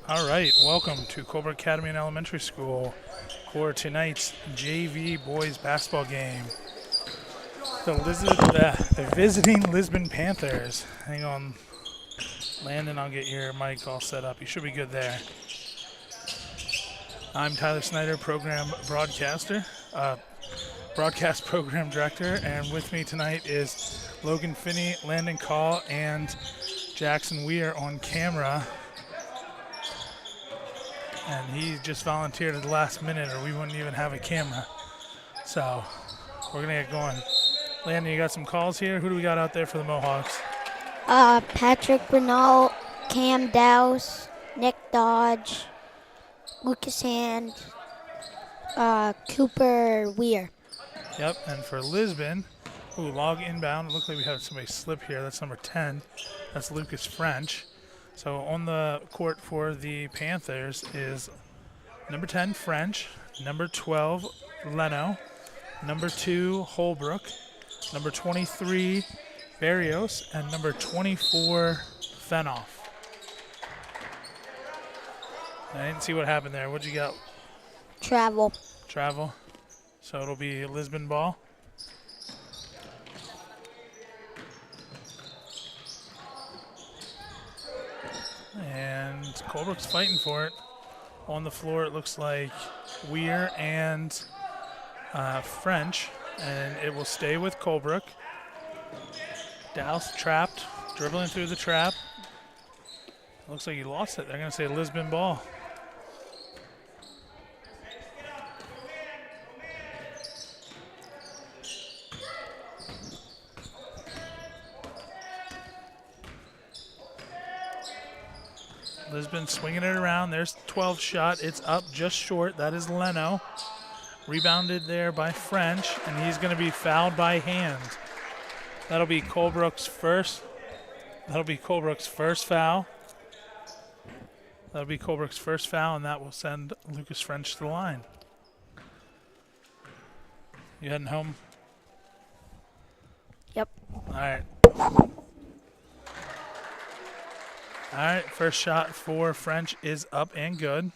All right, welcome to Colebrook Academy and Elementary School for tonight's JV boys basketball game. The visiting Lisbon Panthers. Hang on, Landon, I'll get your mic all set up. You should be good there. I'm Tyler Snyder, program broadcaster, broadcast program director, and with me tonight is Logan Finney, Landon Call, and Jackson Weir on camera. And he just volunteered at the last minute or we wouldn't even have a camera. So we're going to get going. Landon, you got some calls here? Who do we got out there for the Mohawks? Patrick Renault, Cam Dowse, Nick Dodge, Lucas Hand, Cooper Weir. Yep, and for Lisbon, log inbound. It looks like we have somebody slip here. That's number 10. That's Lucas French. So on the court for the Panthers is number 10, French, number 12, Leno, number 2, Holbrook, number 23, Barrios, and number 24, Fenoff. I didn't see what happened there. What'd you got? Travel. So it'll be Lisbon ball. And Colebrook's fighting for it. On the floor, it looks like Weir and French, and it will stay with Colebrook. Dowse trapped, dribbling through the trap. Looks like he lost it. They're going to say Lisbon ball. Lisbon swinging it around. There's 12 shot. It's up just short. That is Leno. Rebounded there by French, and he's going to be fouled by hand. That'll be Colebrook's first. That'll be Colebrook's first foul. And that will send Lucas French to the line. You heading home? Yep. All right, first shot for French is up and good.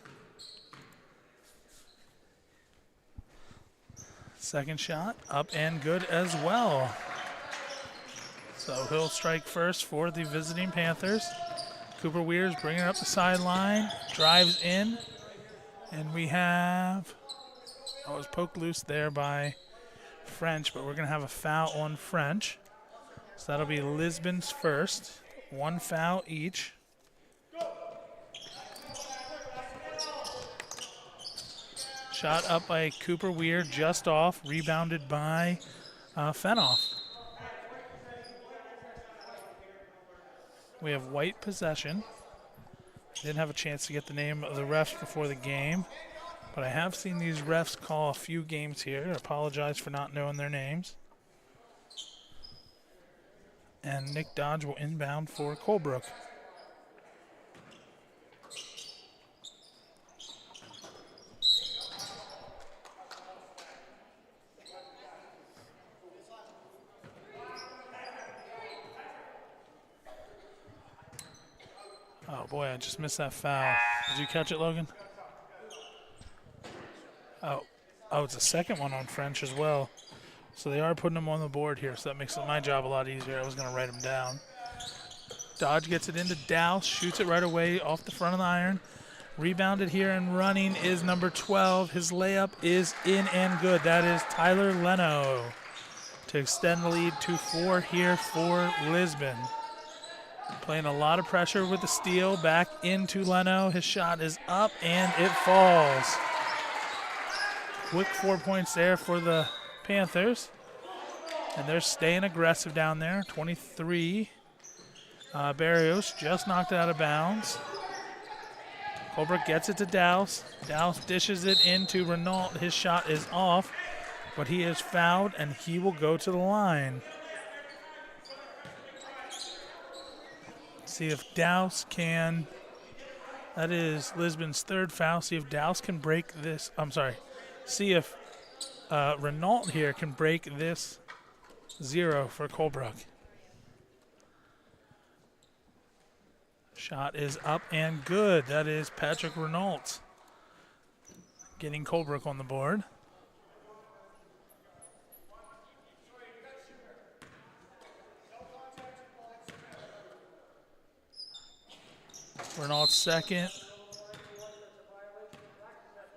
Second shot up and good as well. So he'll strike first for the visiting Panthers. Cooper Weir's bringing it up the sideline, drives in, and we have, it was poked loose there by French, but we're going to have a foul on French. So that'll be Lisbon's first, one foul each. Shot up by Cooper Weir, just off, rebounded by Fenoff. We have white possession. Didn't have a chance to get the name of the refs before the game, but I have seen these refs call a few games here. I apologize for not knowing their names. And Nick Dodge will inbound for Colebrook. Oh boy, I just missed that foul. Did you catch it, Logan? Oh, it's a second one on French as well. So they are putting him on the board here, so that makes my job a lot easier. I was going to write him down. Dodge gets it into Dowse, shoots it right away off the front of the iron. Rebounded here and running is number 12. His layup is in and good. That is Tyler Leno to extend the lead to 4 here for Lisbon. Playing a lot of pressure with the steal. Back into Leno. His shot is up and it falls. Quick 4 points there for the Panthers. And they're staying aggressive down there. 23. Barrios just knocked it out of bounds. Colebrook gets it to Dowse. Dowse dishes it into Renault. His shot is off, but he is fouled and he will go to the line. See if Dowse can, that is Lisbon's third foul. See if Dowse can break this, see if Renault here can break this 0 for Colebrook. Shot is up and good. That is Patrick Renault getting Colebrook on the board. Renault's second.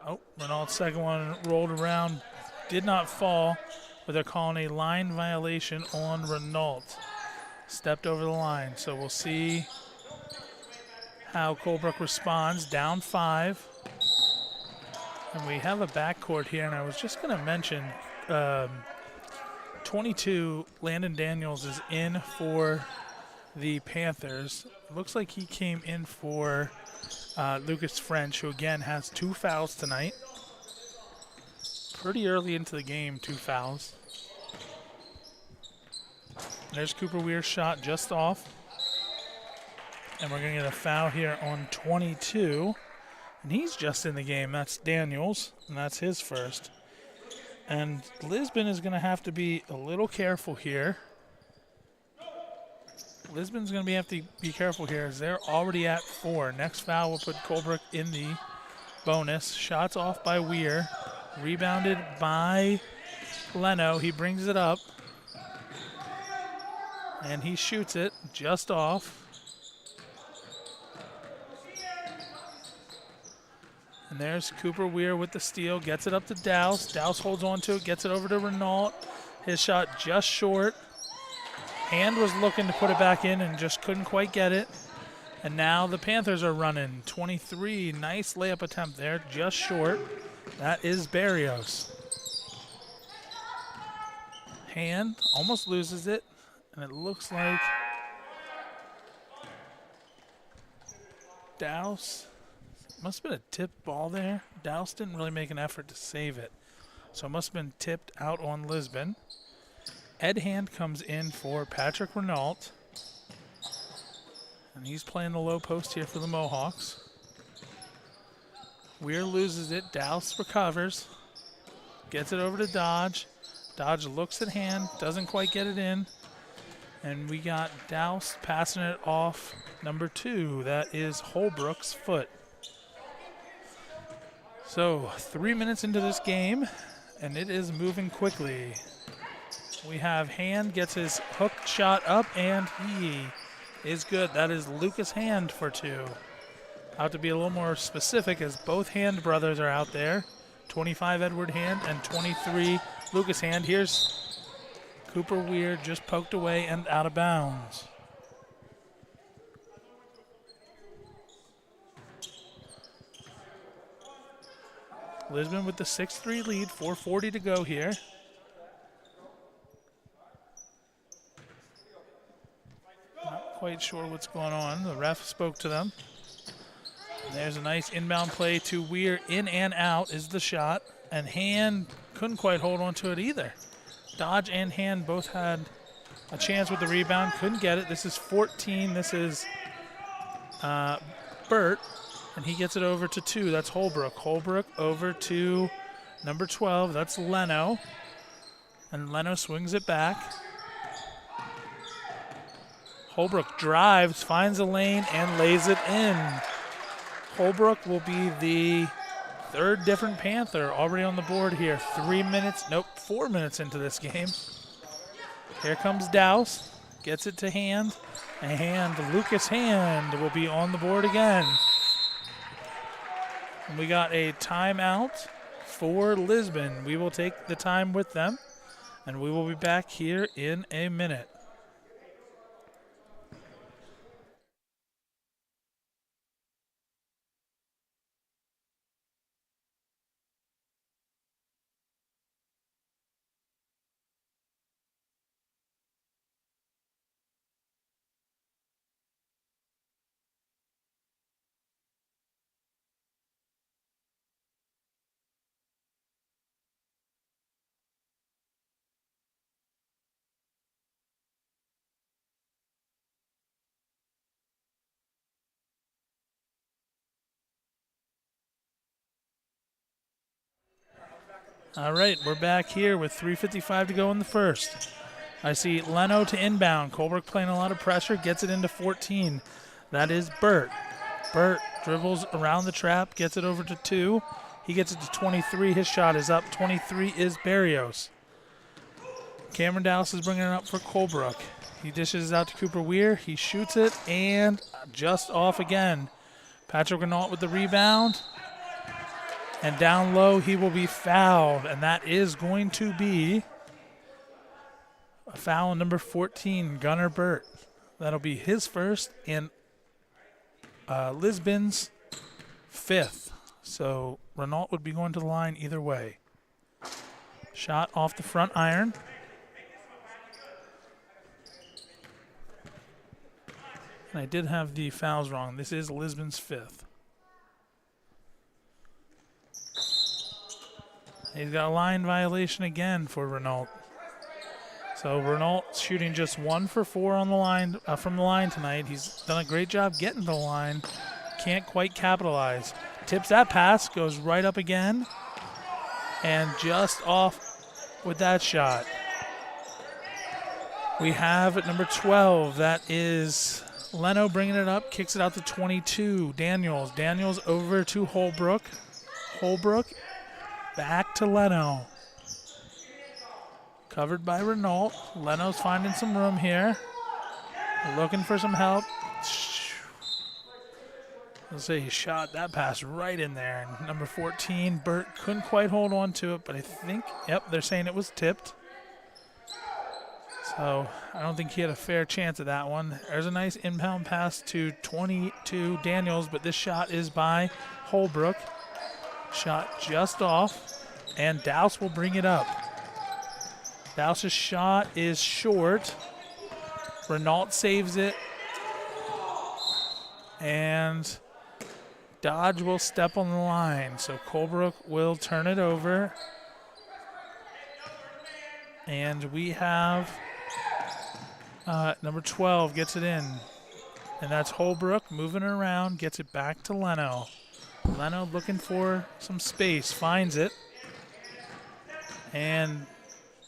Oh, Renault's second one rolled around, did not fall, but they're calling a line violation on Renault. Stepped over the line, so we'll see how Colebrook responds. Down 5. And we have a backcourt here, and I was just going to mention 22, Landon Daniels is in for the Panthers. Looks like he came in for Lucas French, who again has 2 fouls tonight. Pretty early into the game, 2 fouls. There's Cooper Weir's shot just off. And we're going to get a foul here on 22. And he's just in the game. That's Daniels, and that's his first. And Lisbon is going to have to be a little careful here. Lisbon's going to have to be careful here as they're already at 4. Next foul will put Colebrook in the bonus. Shots off by Weir. Rebounded by Leno. He brings it up. And he shoots it just off. And there's Cooper Weir with the steal. Gets it up to Douse. Douse holds on to it. Gets it over to Renault. His shot just short. Hand was looking to put it back in and just couldn't quite get it. And now the Panthers are running. 23. Nice layup attempt there. Just short. That is Barrios. Hand almost loses it. And it looks like Douse. Must have been a tipped ball there. Douse didn't really make an effort to save it. So it must have been tipped out on Lisbon. Ed Hand comes in for Patrick Renault. And he's playing the low post here for the Mohawks. Weir loses it. Douse recovers. Gets it over to Dodge. Dodge looks at Hand. Doesn't quite get it in. And we got Douse passing it off number 2. That is Holbrook's foot. So 3 minutes into this game, and it is moving quickly. We have Hand gets his hook shot up, and he is good. That is Lucas Hand for 2. I have to be a little more specific as both Hand brothers are out there. 25 Edward Hand and 23 Lucas Hand. Here's Cooper Weir just poked away and out of bounds. Lisbon with the 6-3 lead, 4:40 to go here. Not quite sure what's going on. The ref spoke to them. And there's a nice inbound play to Weir. In and out is the shot. And Hand couldn't quite hold on to it either. Dodge and Hand both had a chance with the rebound. Couldn't get it. This is 14. This is Burt. And he gets it over to 2. That's Holbrook. Holbrook over to number 12. That's Leno. And Leno swings it back. Holbrook drives, finds a lane, and lays it in. Holbrook will be the 3rd different Panther already on the board here. 4 minutes into this game. Here comes Douse. Gets it to Hand. And Lucas Hand will be on the board again. And we got a timeout for Lisbon. We will take the time with them, and we will be back here in a minute. All right, we're back here with 3:55 to go in the first. I see Leno to inbound. Colebrook playing a lot of pressure, gets it into 14. That is Burt. Burt dribbles around the trap, gets it over to 2. He gets it to 23. His shot is up. 23 is Barrios. Cameron Dowse is bringing it up for Colebrook. He dishes it out to Cooper Weir. He shoots it and just off again. Patrick Renault with the rebound. And down low, he will be fouled. And that is going to be a foul on number 14, Gunnar Burt. That'll be his first and Lisbon's 5th. So Renault would be going to the line either way. Shot off the front iron. And I did have the fouls wrong. This is Lisbon's 5th. He's got a line violation again for Renault. So Renault shooting just 1 for 4 on the line from the line tonight. He's done a great job getting to the line. Can't quite capitalize. Tips that pass, goes right up again, and just off with that shot. We have at number 12, that is Leno bringing it up, kicks it out to 22. Daniels over to Holbrook. Holbrook back to Leno. Covered by Renault. Leno's finding some room here. Looking for some help. Let's say he shot that pass right in there. And number 14, Burt couldn't quite hold on to it, but I think, yep, they're saying it was tipped. So I don't think he had a fair chance at that one. There's a nice inbound pass to 22 Daniels, but this shot is by Holbrook. Shot just off, and Dowse will bring it up. Dowse's shot is short. Renault saves it. And Dodge will step on the line. So Colebrook will turn it over. And we have number 12 gets it in. And that's Holbrook moving it around, gets it back to Leno. Leno looking for some space, finds it. And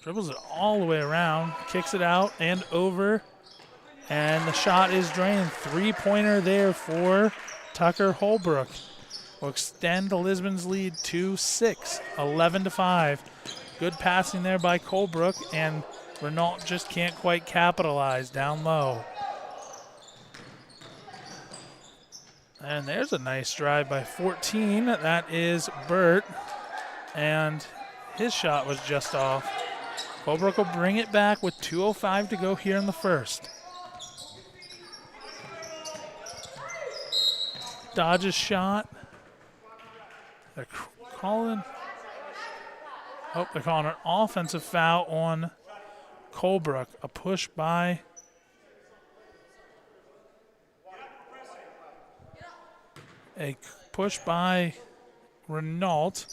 dribbles it all the way around, kicks it out and over, and the shot is drained. 3-pointer there for Tucker Holbrook. Will extend the Lisbon's lead to 6, 11-5. Good passing there by Colebrook, and Renault just can't quite capitalize down low. And there's a nice drive by 14. That is Burt, and his shot was just off. Colebrook will bring it back with 2:05 to go here in the first. Dodge's shot. They're calling. Oh, they're calling an offensive foul on Colebrook. A push by Renault.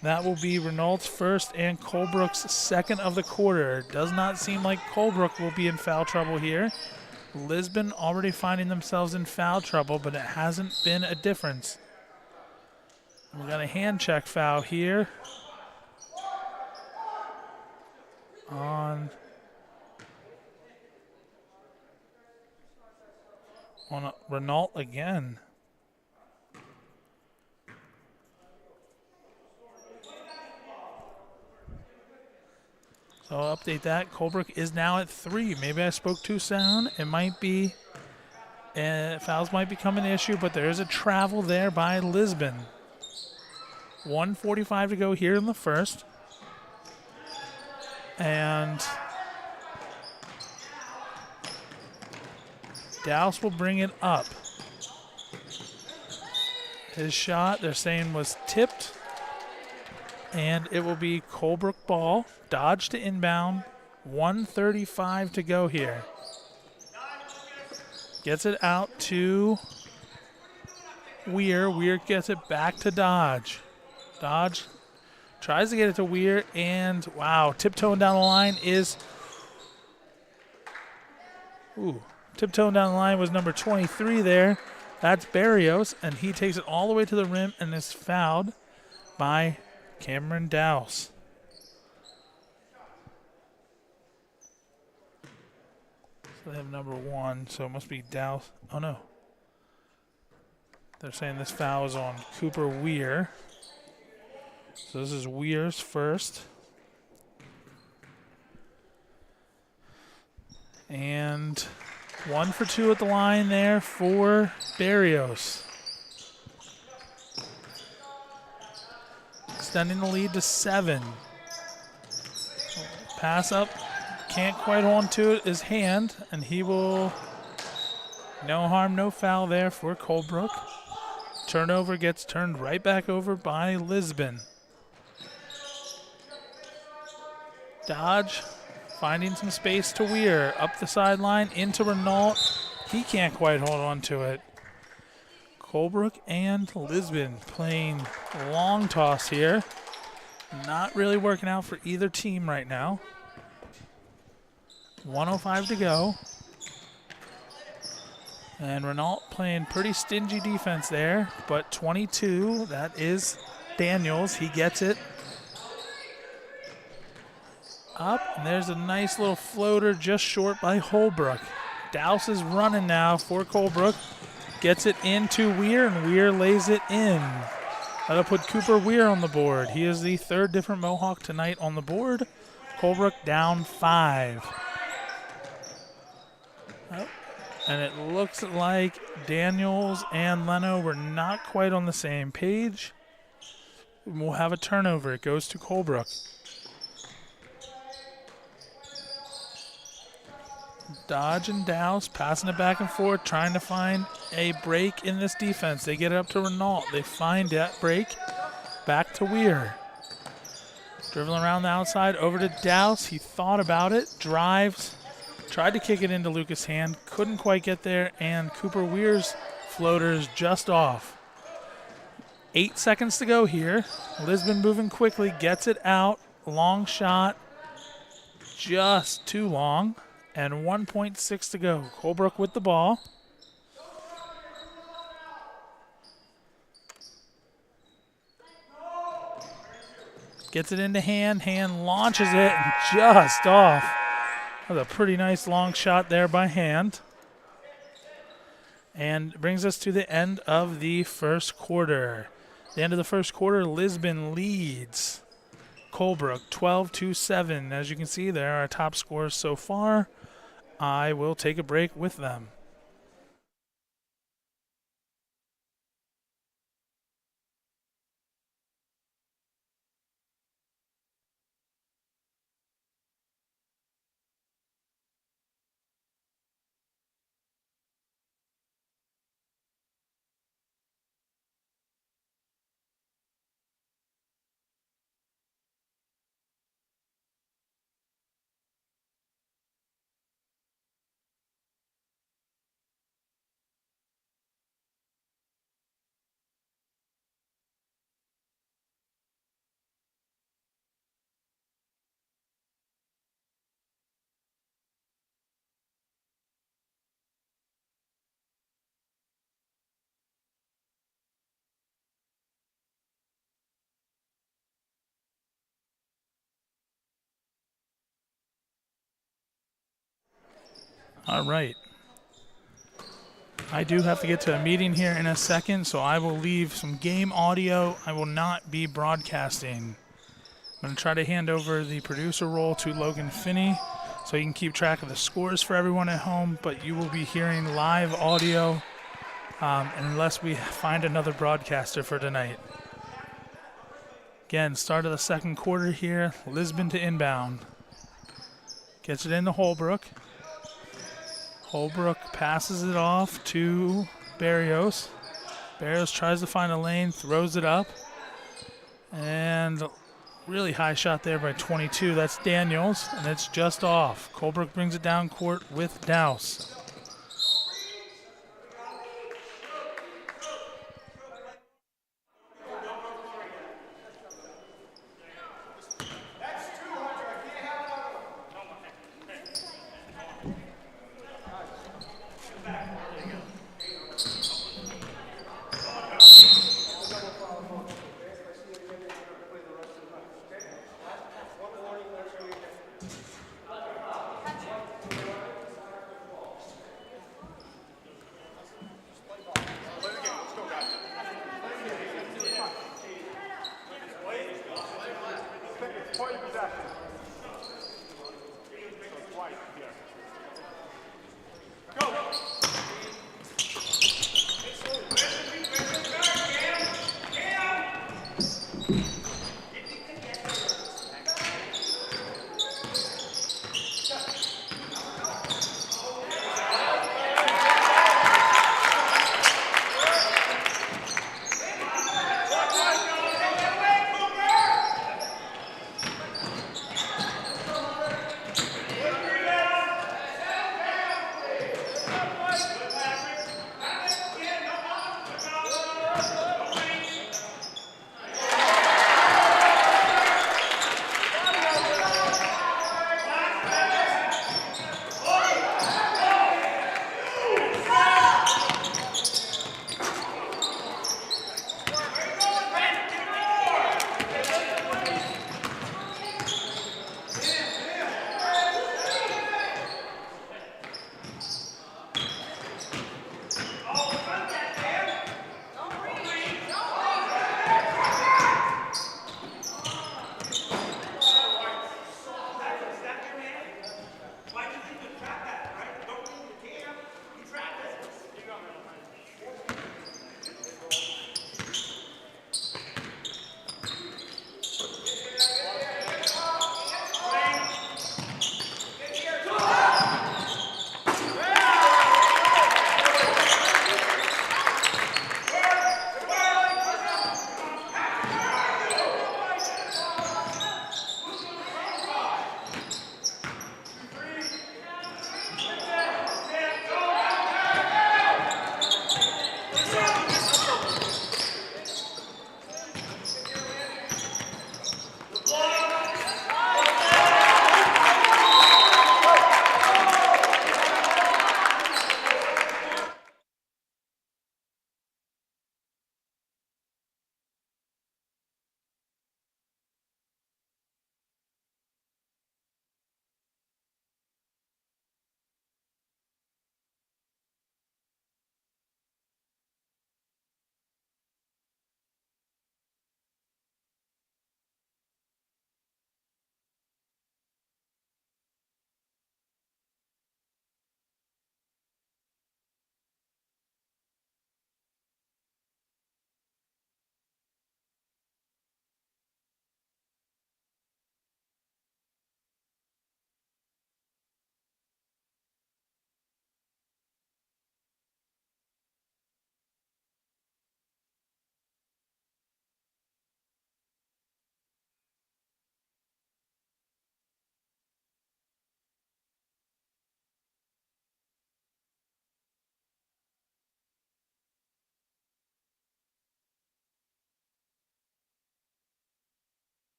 That will be Renault's first and Colebrook's second of the quarter. Does not seem like Colebrook will be in foul trouble here. Lisbon already finding themselves in foul trouble, but it hasn't been a difference. We got a hand check foul here on Renault again. So I'll update that. Colebrook is now at 3. Maybe I spoke too soon. It might be, fouls might become an issue, but there is a travel there by Lisbon. 1:45 to go here in the first. And Dowse will bring it up. His shot, they're saying, was tipped. And it will be Colebrook ball. Dodge to inbound. 1:35 to go here. Gets it out to Weir. Weir gets it back to Dodge. Dodge tries to get it to Weir, and wow, tiptoeing down the line is... tiptoeing down the line was number 23 there. That's Barrios, and he takes it all the way to the rim and is fouled by Cameron Dowse. So they have number 1, so it must be Dowse. Oh, no. They're saying this foul is on Cooper Weir. So this is Weir's first. And 1 for 2 at the line there for Barrios. Extending the lead to 7. Pass up. Can't quite hold on to it. His hand. And he will... No harm, no foul there for Colebrook. Turnover gets turned right back over by Lisbon. Dodge finding some space to Weir. Up the sideline into Renault. He can't quite hold on to it. Colebrook and Lisbon playing long toss here. Not really working out for either team right now. 1:05 to go. And Renault playing pretty stingy defense there, but 22, that is Daniels. He gets it. Up, and there's a nice little floater just short by Holbrook. Dowse is running now for Colebrook. Gets it into Weir, and Weir lays it in. That'll put Cooper Weir on the board. He is the 3rd different Mohawk tonight on the board. Colebrook down 5. Oh, and it looks like Daniels and Leno were not quite on the same page. We'll have a turnover. It goes to Colebrook. Dodge and Dowse passing it back and forth, trying to find a break in this defense. They get it up to Renault. They find that break. Back to Weir. Dribbling around the outside, over to Dowse. He thought about it, drives, tried to kick it into Lucas' hand, couldn't quite get there, and Cooper Weir's floater is just off. 8 seconds to go here. Lisbon moving quickly, gets it out. Long shot, just too long. And 1.6 to go. Colebrook with the ball. Gets it into Hand. Hand launches it and just off. That was a pretty nice long shot there by Hand. And brings us to the end of the first quarter. The end of the first quarter, Lisbon leads Colebrook 12-7. As you can see, there are our top scores so far. I will take a break with them. All right. I do have to get to a meeting here in a second, so I will leave some game audio. I will not be broadcasting. I'm going to try to hand over the producer role to Logan Finney so he can keep track of the scores for everyone at home, but you will be hearing live audio unless we find another broadcaster for tonight. Again, start of the second quarter here. Lisbon to inbound. Gets it into Holbrook. Holbrook passes it off to Barrios. Barrios tries to find a lane, throws it up. And really high shot there by 22. That's Daniels, and it's just off. Colebrook brings it down court with Dowse.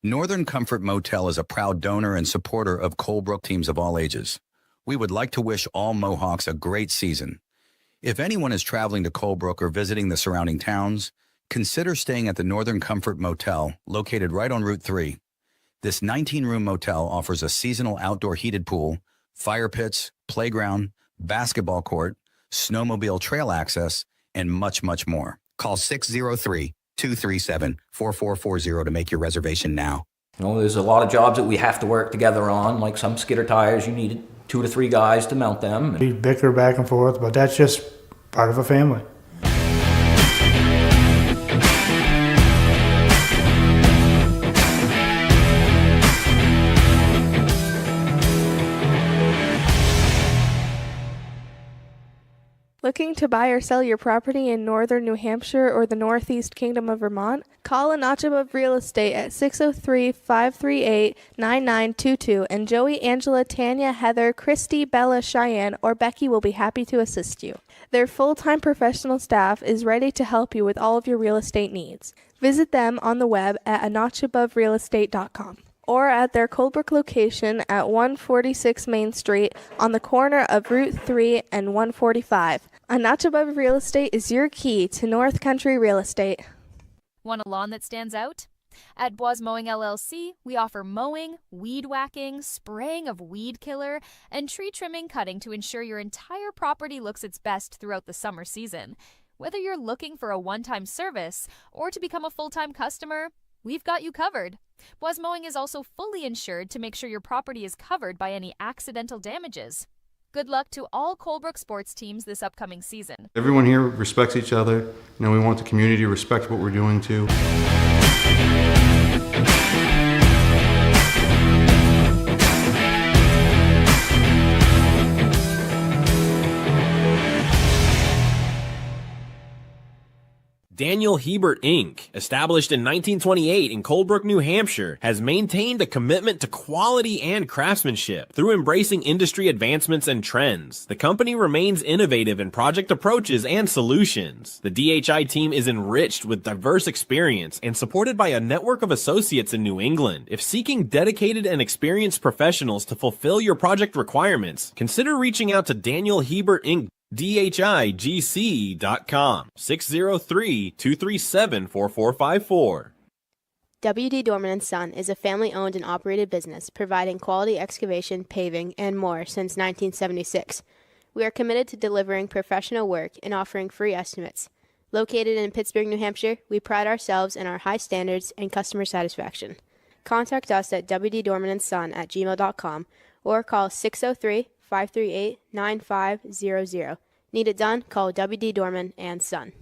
Northern Comfort Motel is a proud donor and supporter of Colebrook teams of all ages. We would like to wish all Mohawks a great season. If anyone is traveling to Colebrook or visiting the surrounding towns, consider staying at the Northern Comfort Motel, located right on Route 3. This 19-room motel offers a seasonal outdoor heated pool, fire pits, playground, basketball court, snowmobile trail access, and much, much more. Call 603-237-4440 to make your reservation now. You know, there's a lot of jobs that we have to work together on, like some skidder tires, you need 2 to 3 guys to mount them. We bicker back and forth, but that's just part of a family. Looking to buy or sell your property in northern New Hampshire or the Northeast Kingdom of Vermont? Call a Notch Above Real Estate at 603-538-9922 and Joey, Angela, Tanya, Heather, Christy, Bella, Cheyenne, or Becky will be happy to assist you. Their full-time professional staff is ready to help you with all of your real estate needs. Visit them on the web at anotchaboverealestate.com or at their Colebrook location at 146 Main Street on the corner of Route 3 and 145. A Notch Above Real Estate is your key to North Country real estate. Want a lawn that stands out? At Boires Mowing LLC, we offer mowing, weed whacking, spraying of weed killer, and tree trimming cutting to ensure your entire property looks its best throughout the summer season. Whether you're looking for a one-time service or to become a full-time customer, we've got you covered. Boires Mowing is also fully insured to make sure your property is covered by any accidental damages. Good luck to all Colebrook sports teams this upcoming season. Everyone here respects each other. You know, we want the community to respect what we're doing too. Daniel Hebert Inc., established in 1928 in Colebrook, New Hampshire, has maintained a commitment to quality and craftsmanship through embracing industry advancements and trends. The company remains innovative in project approaches and solutions. The DHI team is enriched with diverse experience and supported by a network of associates in New England. If seeking dedicated and experienced professionals to fulfill your project requirements, consider reaching out to Daniel Hebert Inc. DHIGC.com 603-237-4454. W.D. Dorman & Son is a family-owned and operated business providing quality excavation, paving, and more since 1976. We are committed to delivering professional work and offering free estimates. Located in Pittsburgh, New Hampshire, we pride ourselves in our high standards and customer satisfaction. Contact us at wddormanandson@gmail.com or call 603-538-9500. Need it done? Call W.D. Dorman and Son.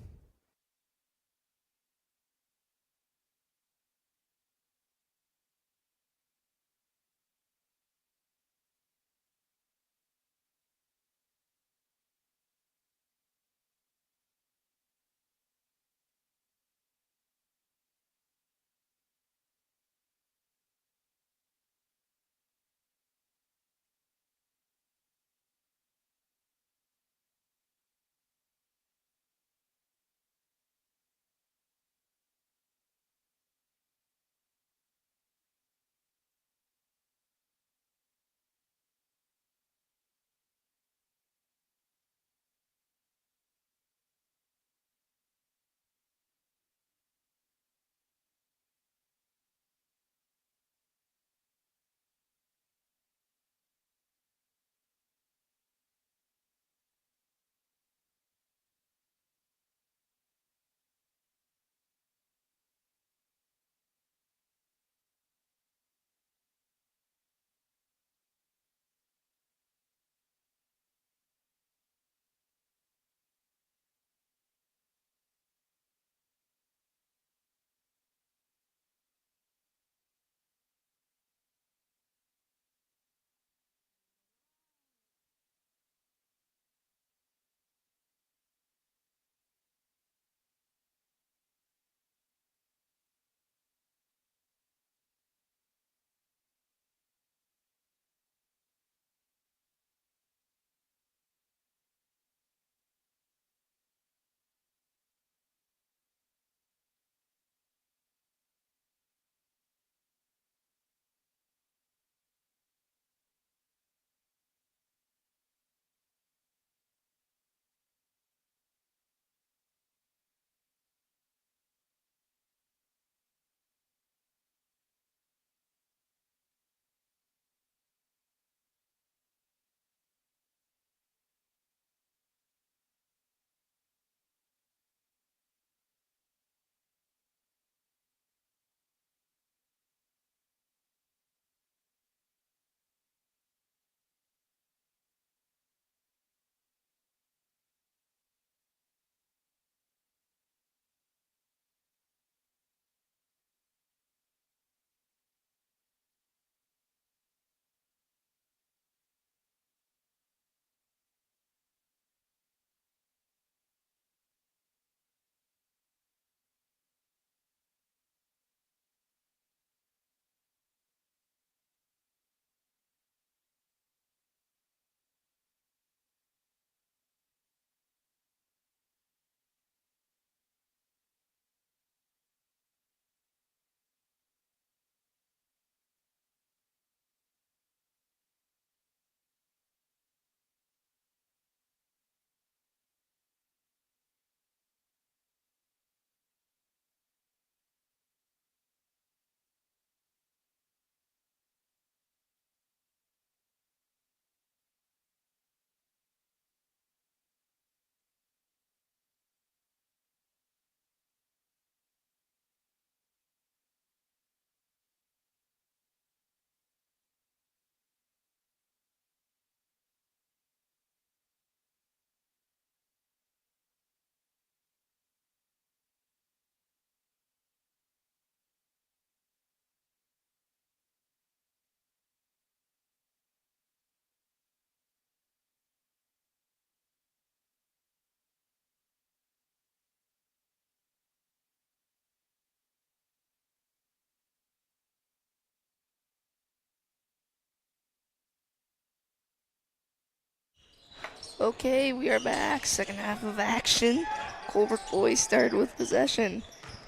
Okay, we are back. Second half of action. Colebrook boys started with possession.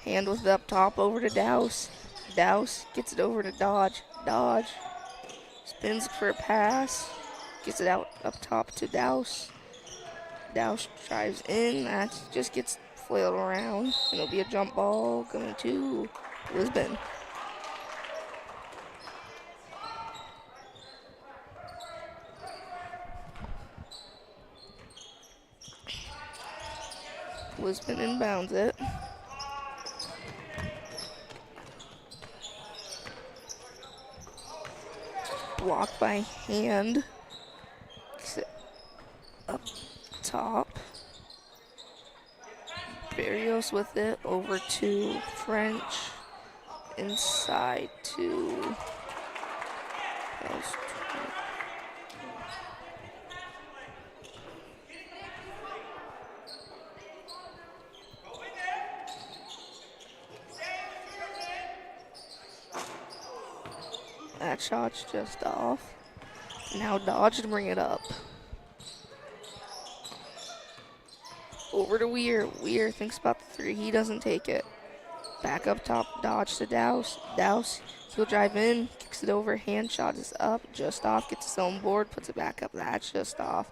Hand with it up top over to Douse. Douse gets it over to Dodge. Dodge spins for a pass. Gets it out up top to Douse. Douse drives in. That just gets flailed around. And it'll be a jump ball going to Lisbon. Lisbon inbounds it. Blocked by Hand. Up top. Barrios with it over to French. Inside to... That shot's just off. Now Dodge to bring it up. Over to Weir. Weir thinks about the three. He doesn't take it. Back up top. Dodge to Douse. Douse. He'll drive in. Kicks it over. Hand shot is up. Just off. Gets his own board. Puts it back up. That's just off.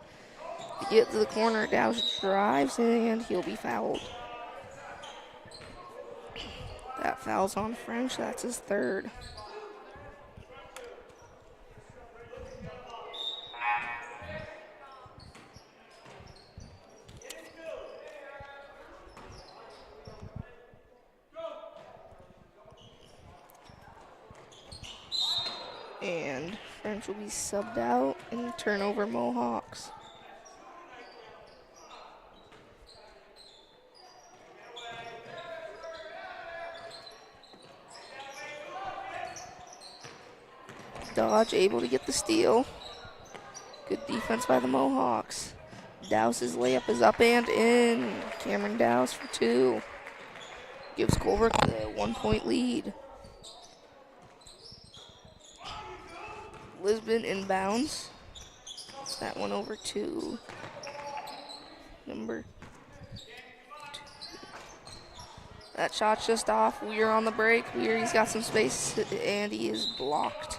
To get to the corner. Douse drives and he'll be fouled. That foul's on French. That's his third. And French will be subbed out and turnover Mohawks. Dodge able to get the steal. Good defense by the Mohawks. Douse's layup is up and in. Cameron Douse for two. Gives Colebrook the 1 point lead. Lisbon inbounds. That one over to number 2. That shot's just off. Weir on the break. Weir, he's got some space and he is blocked.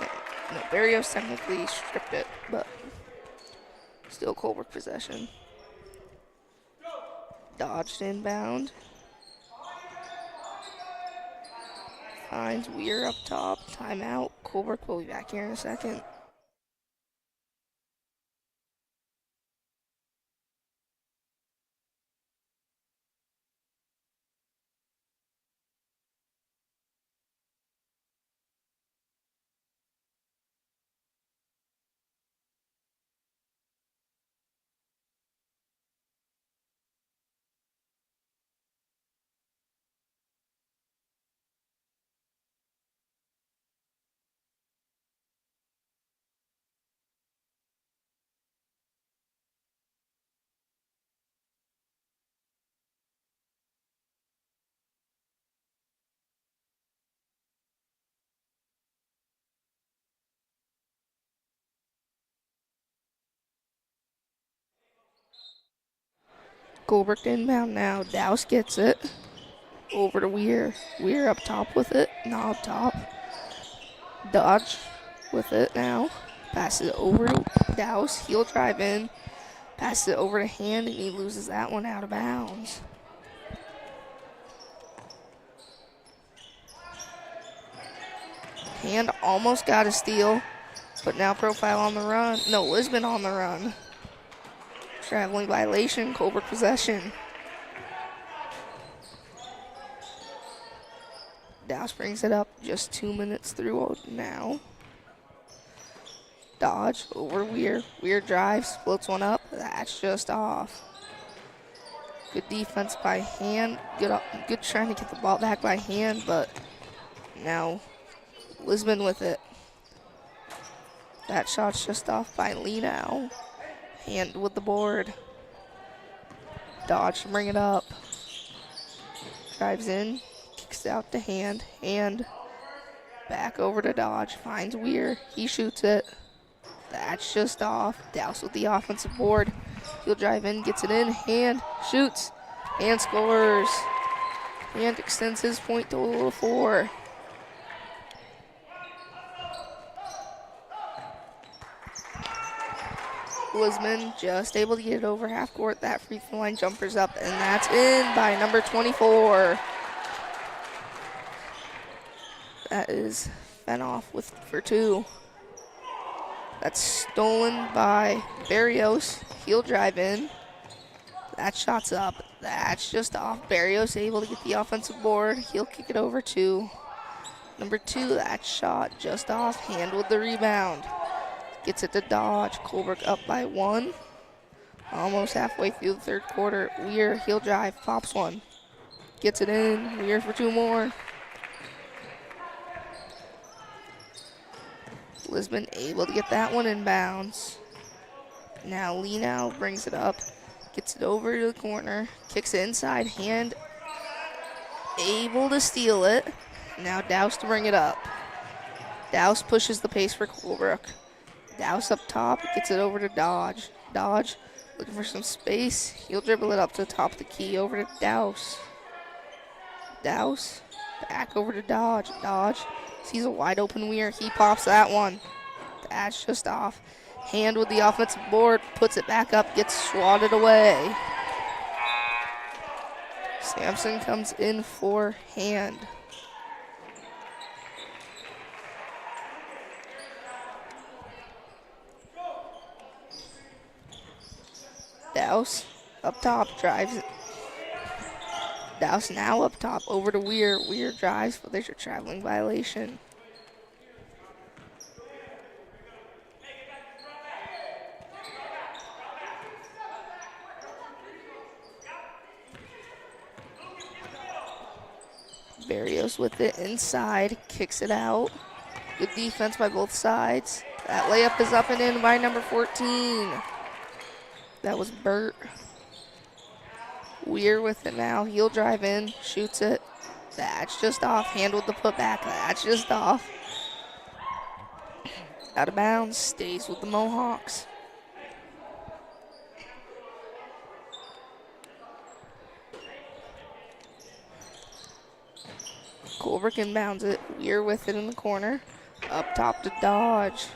No, Barrios technically stripped it, but still Colebrook possession. Dodged inbound. Finds Weir up top. Timeout. Colebrook will be back here in a second. Colebrook inbound now. Douse gets it. Over to Weir. Weir up top with it. Not up top. Dodge with it now. Passes it over to Douse. He'll drive in. Passes it over to Hand, and he loses that one out of bounds. Hand almost got a steal, but now Profile on the run. No, Lisbon on the run. Traveling violation, Colebrook possession. Douse brings it up just 2 minutes through now. Dodge over Weir. Weir drives, splits one up. That's just off. Good defense by Hand. Good trying to get the ball back by Hand, but now Lisbon with it. That shot's just off by Lee now. Hand with the board. Dodge to bring it up. Drives in. Kicks it out to Hand. Hand back over to Dodge. Finds Weir. He shoots it. That's just off. Douse with the offensive board. He'll drive in, gets it in, hand, shoots, and scores. And extends his point total to 4. Lisbon just able to get it over half court. That free throw line jumper's up, and that's in by number 24. That is Fenoff for 2. That's stolen by Barrios. He'll drive in. That shot's up. That's just off. Barrios able to get the offensive board. He'll kick it over to number 2. That shot just off. Handled the rebound. Gets it to Dodge. Colebrook up by 1. Almost halfway through the third quarter. Weir, he'll drive. Pops one. Gets it in. Weir for 2 more. Lisbon able to get that one in bounds. Now Leno brings it up. Gets it over to the corner. Kicks it inside. Hand able to steal it. Now Douse to bring it up. Douse pushes the pace for Colebrook. Douse up top. Gets it over to Dodge. Dodge looking for some space. He'll dribble it up to the top of the key. Over to Douse. Douse back over to Dodge. Dodge sees a wide open Weir. He pops that one. That's just off. Hand with the offensive board. Puts it back up. Gets swatted away. Sampson comes in for Hand. Douse up top. Drives it. Douse now up top. Over to Weir. Weir drives, but there's a traveling violation. Barrios with it inside, kicks it out. Good defense by both sides. That layup is up and in by number 14. That was Burt. Weir with it now. He'll drive in, shoots it. That's just off. Handled the putback. That's just off. Out of bounds. Stays with the Mohawks. Colebrook inbounds it. Weir with it in the corner. Up top to Dodge.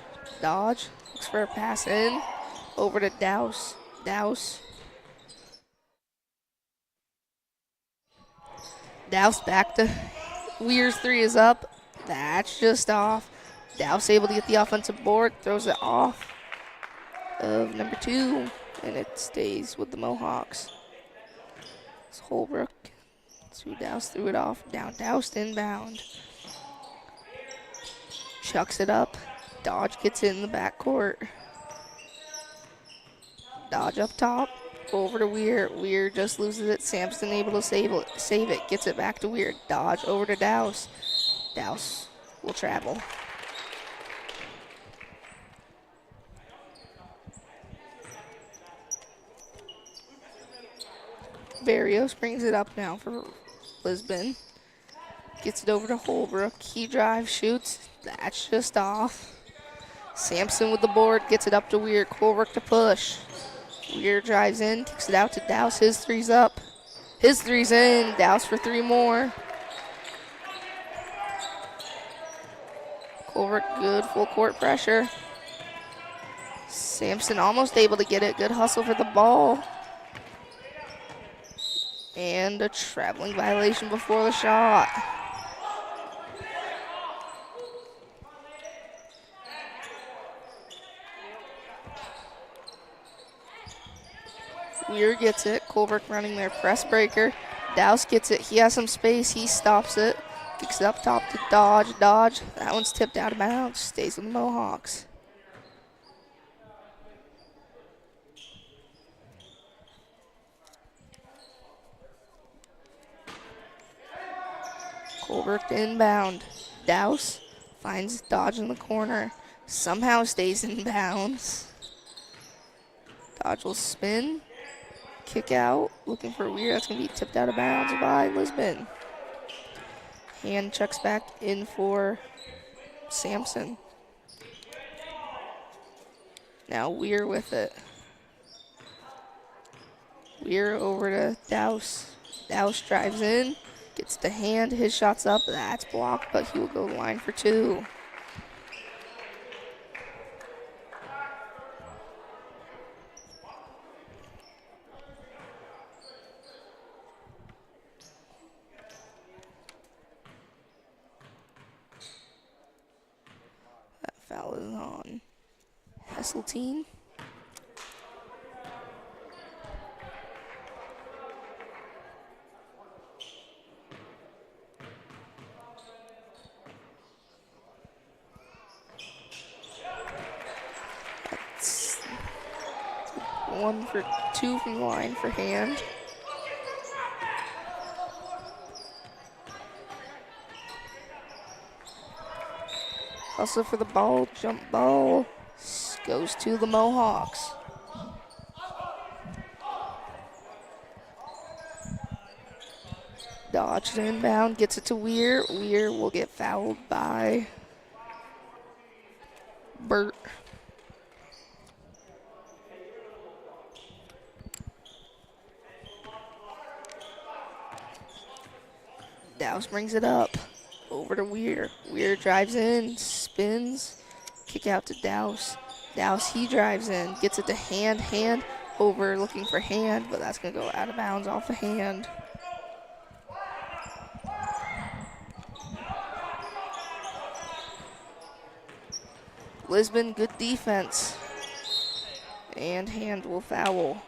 Dodge looks for a pass in. Over to Douse. Douse. Douse back to Weir's 3 is up. That's just off. Douse able to get the offensive board. Throws it off of number 2. And it stays with the Mohawks. It's Holbrook. Douse threw it off. Down Douse inbound. Chucks it up. Dodge gets it in the backcourt. Dodge up top. Over to Weir. Weir just loses it. Sampson able to save it. Gets it back to Weir. Dodge over to Douse. Douse will travel. Barrios brings it up now for Lisbon. Gets it over to Holbrook. He drives, shoots. That's just off. Sampson with the board. Gets it up to Weir. Colebrook to push. Weir drives in. Kicks it out to Douse. His 3's up. His 3's in. Douse for 3 more. Colebrook good. Full court pressure. Sampson almost able to get it. Good hustle for the ball. And a traveling violation before the shot. Weir gets it. Colebrook running their press breaker. Douse gets it. He has some space. He stops it. Kicks it up top to Dodge. Dodge. That one's tipped out of bounds. Stays with the Mohawks. Colebrook inbound. Douse finds Dodge in the corner. Somehow stays in bounds. Dodge will spin. Kick out. Looking for Weir. That's going to be tipped out of bounds by Lisbon. Hand checks back in for Sampson. Now Weir with it. Weir over to Douse. Douse drives in, gets the hand, his shot's up. That's blocked, but he will go line for 2. That foul is on Hesseltine. That's 1 for 2 from the line for hand. Also for the ball, jump ball goes to the Mohawks. Dodged inbound, gets it to Weir. Weir will get fouled by Burt. Douse brings it up. Over to Weir. Weir drives in, spins, kick out to Douse. Douse, he drives in, gets it to hand, hand over, looking for hand, but that's going to go out of bounds off the hand. Lisbon, good defense. And hand will foul.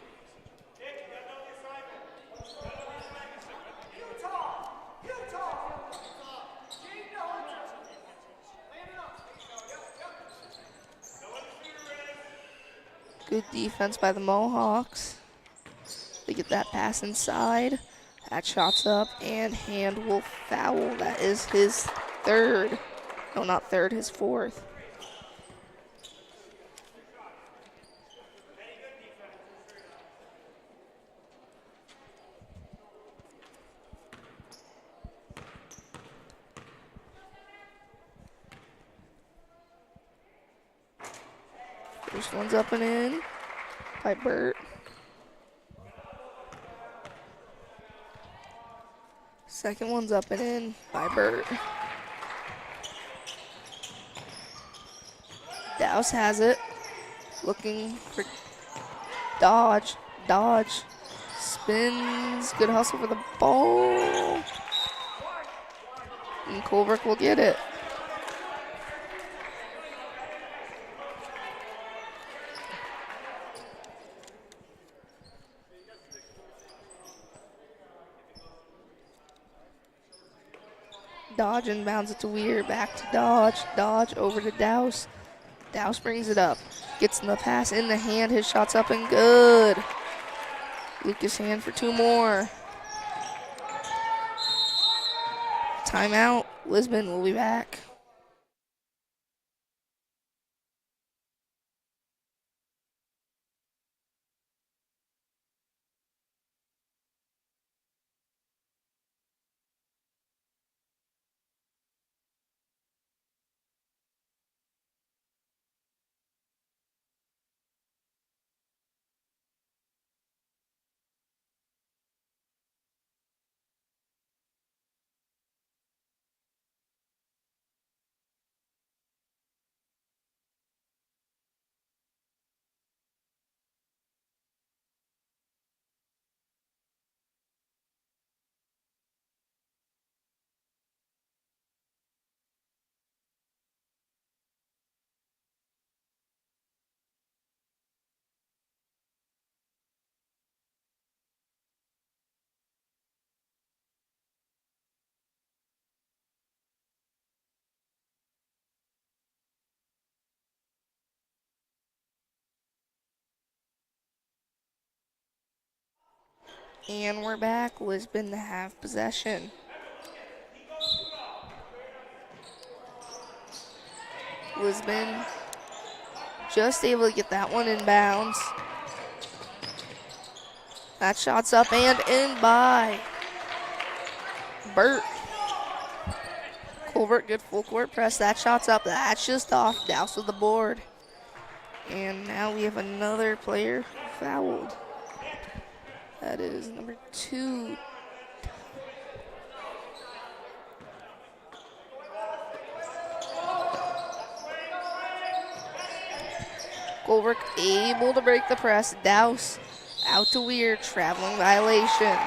Good defense by the Mohawks. They get that pass inside. That shot's up, and hand will foul. That is his 3rd. No, not 3rd, his 4th. First one's up and in by Burt. Second one's up and in by Burt. Douse has it. Looking for Dodge. Dodge. Spins. Good hustle for the ball. And Colebrook will get it. Dodge inbounds it to Weir, back to Dodge. Dodge over to Douse. Douse brings it up. Gets the pass in the hand. His shot's up and good. Lucas Hand for 2 more. Timeout. Lisbon will be back. And we're back. Lisbon to have possession. Lisbon just able to get that one in bounds. That shot's up and in by Burt. Colbert, good full court press. That shot's up. That's just off. Douse with the board. And now we have another player fouled. That is number 2. Colebrook able to break the press. Douse out to Weir, traveling violation.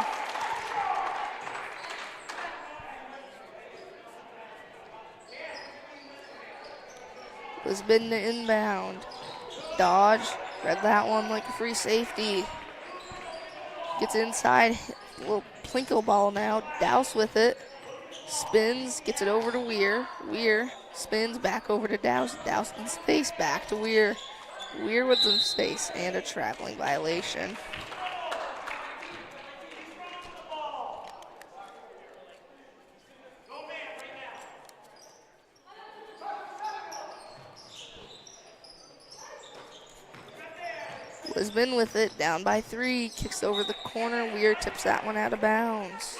Lisbon to inbound. Dodge, read that one like a free safety. Gets inside, little plinko ball now. Douse with it. Spins, gets it over to Weir. Weir spins back over to Douse. Douse in space, back to Weir. Weir with some space and a traveling violation. Lisbon with it, down by 3, kicks over the corner. Weir tips that one out of bounds.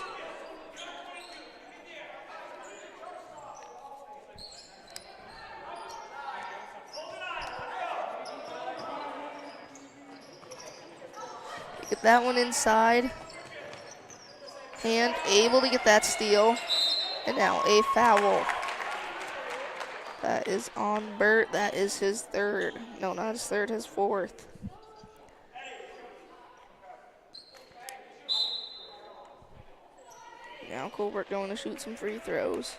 Get that one inside. And able to get that steal. And now a foul. That is on Bert. That is his 3rd. No, not his 3rd, his 4th. Now Colebrook going to shoot some free throws.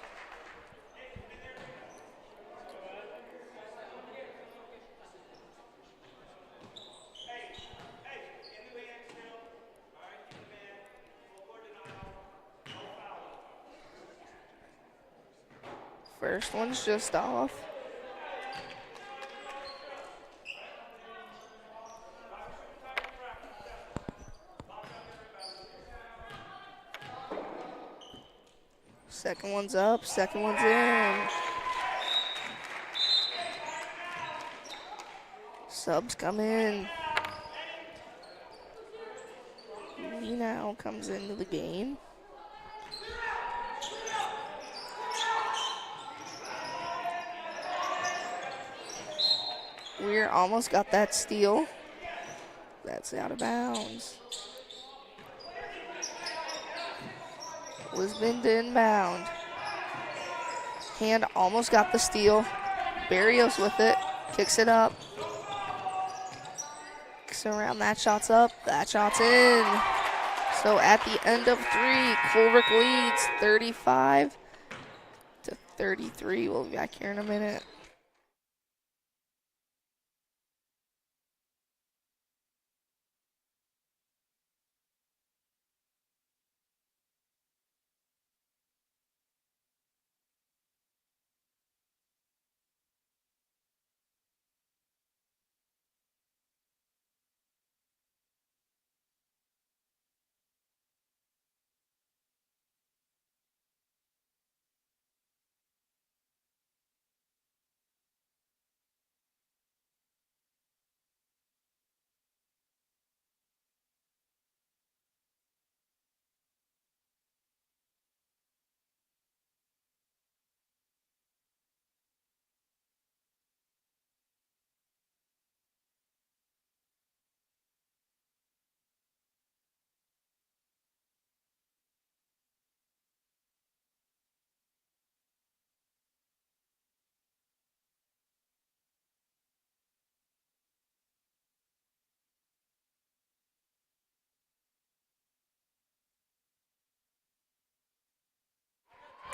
First one's just off. Second one's up, second one's in. Subs come in. He now comes into the game. Weir almost got that steal. That's out of bounds. Lisbon to inbound. Hand almost got the steal. Barrios with it. Kicks it up. Kicks around. That shot's up. That shot's in. So at the end of 3, Colebrook leads 35-33. We'll be back here in a minute.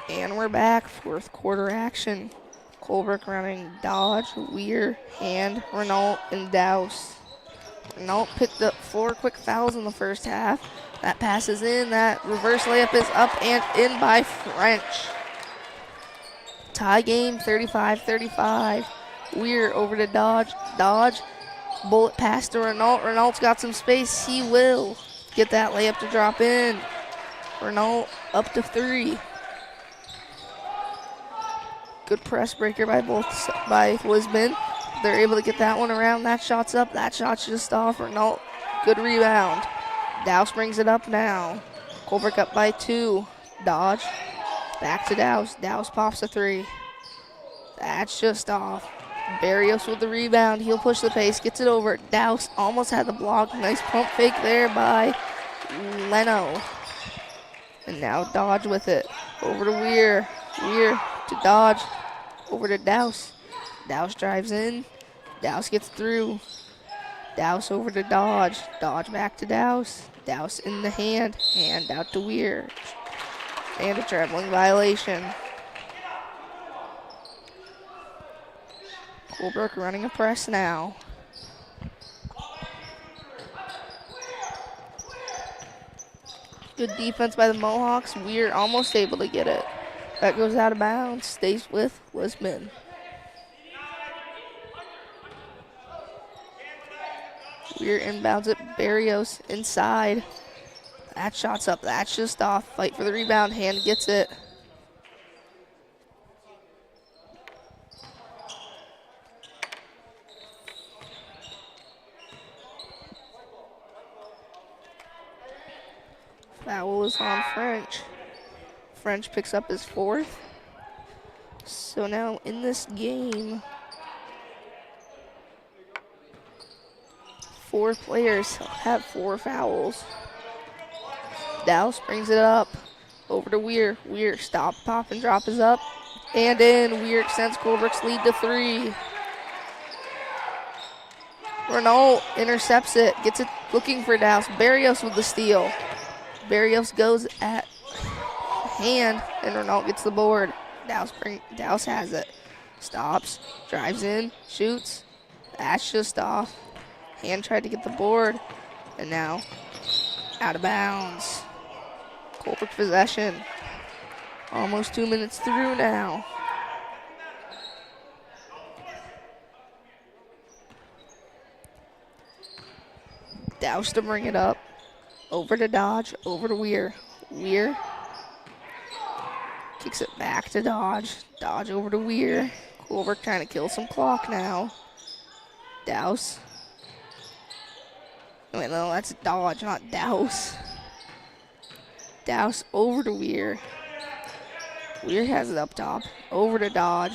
And we're back, 4th quarter action. Colebrook running Dodge, Weir, Hand, Renault, and Douse. Renault picked up 4 quick fouls in the first half. That pass is in, that reverse layup is up and in by French. Tie game, 35-35. Weir over to Dodge. Dodge, bullet pass to Renault. Renault's got some space, he will get that layup to drop in. Renault up to 3. Good press breaker by Lisbon. They're able to get that one around. That shot's up. That shot's just off. Renault, good rebound. Douse brings it up now. Colebrook up by 2. Dodge, back to Douse. Douse pops a 3. That's just off. Barrios with the rebound. He'll push the pace, gets it over. Douse almost had the block. Nice pump fake there by Leno. And now Dodge with it. Over to Weir. Weir to Dodge. Over to Douse. Douse drives in. Douse gets through. Douse over to Dodge. Dodge back to Douse. Douse in the hand. Hand out to Weir. And a traveling violation. Colebrook running a press now. Good defense by the Mohawks. We're almost able to get it. That goes out of bounds. Stays with Lisbon. We're inbounds it. Barrios inside. That shot's up. That's just off. Fight for the rebound. Hand gets it. Foul is on French. French picks up his 4th. So now in this game, 4 players have 4 fouls. Douse brings it up. Over to Weir. Weir, stop, pop, and drop is up. And in. Weir extends Colebrook's lead to 3. Renault intercepts it. Gets it looking for Douse. Barrios with the steal. Barrios goes at hand, and Renault gets the board. Douse has it. Stops, drives in, shoots. That's just off. Hand tried to get the board, and now out of bounds. Colebrook possession. Almost 2 minutes through now. Douse to bring it up. Over to Dodge, over to Weir. Weir kicks it back to Dodge. Dodge over to Weir. Colebrook trying to kill some clock now. Douse. Wait, no, that's Dodge, not Douse. Douse over to Weir. Weir has it up top. Over to Dodge.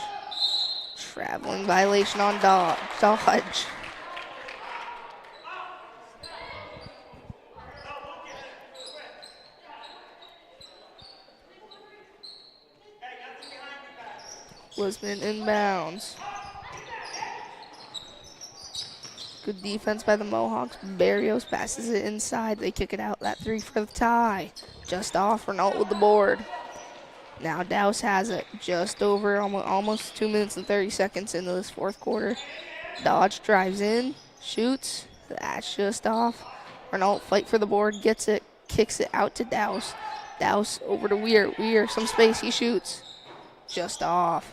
Traveling violation on Dodge. Lisbon inbounds. Good defense by the Mohawks. Barrios passes it inside. They kick it out. That 3 for the tie. Just off. Renault with the board. Now Douse has it. Just over almost 2 minutes and 30 seconds into this 4th quarter. Dodge drives in. Shoots. That's just off. Renault fight for the board. Gets it. Kicks it out to Douse. Douse over to Weir. Weir, some space. He shoots. Just off.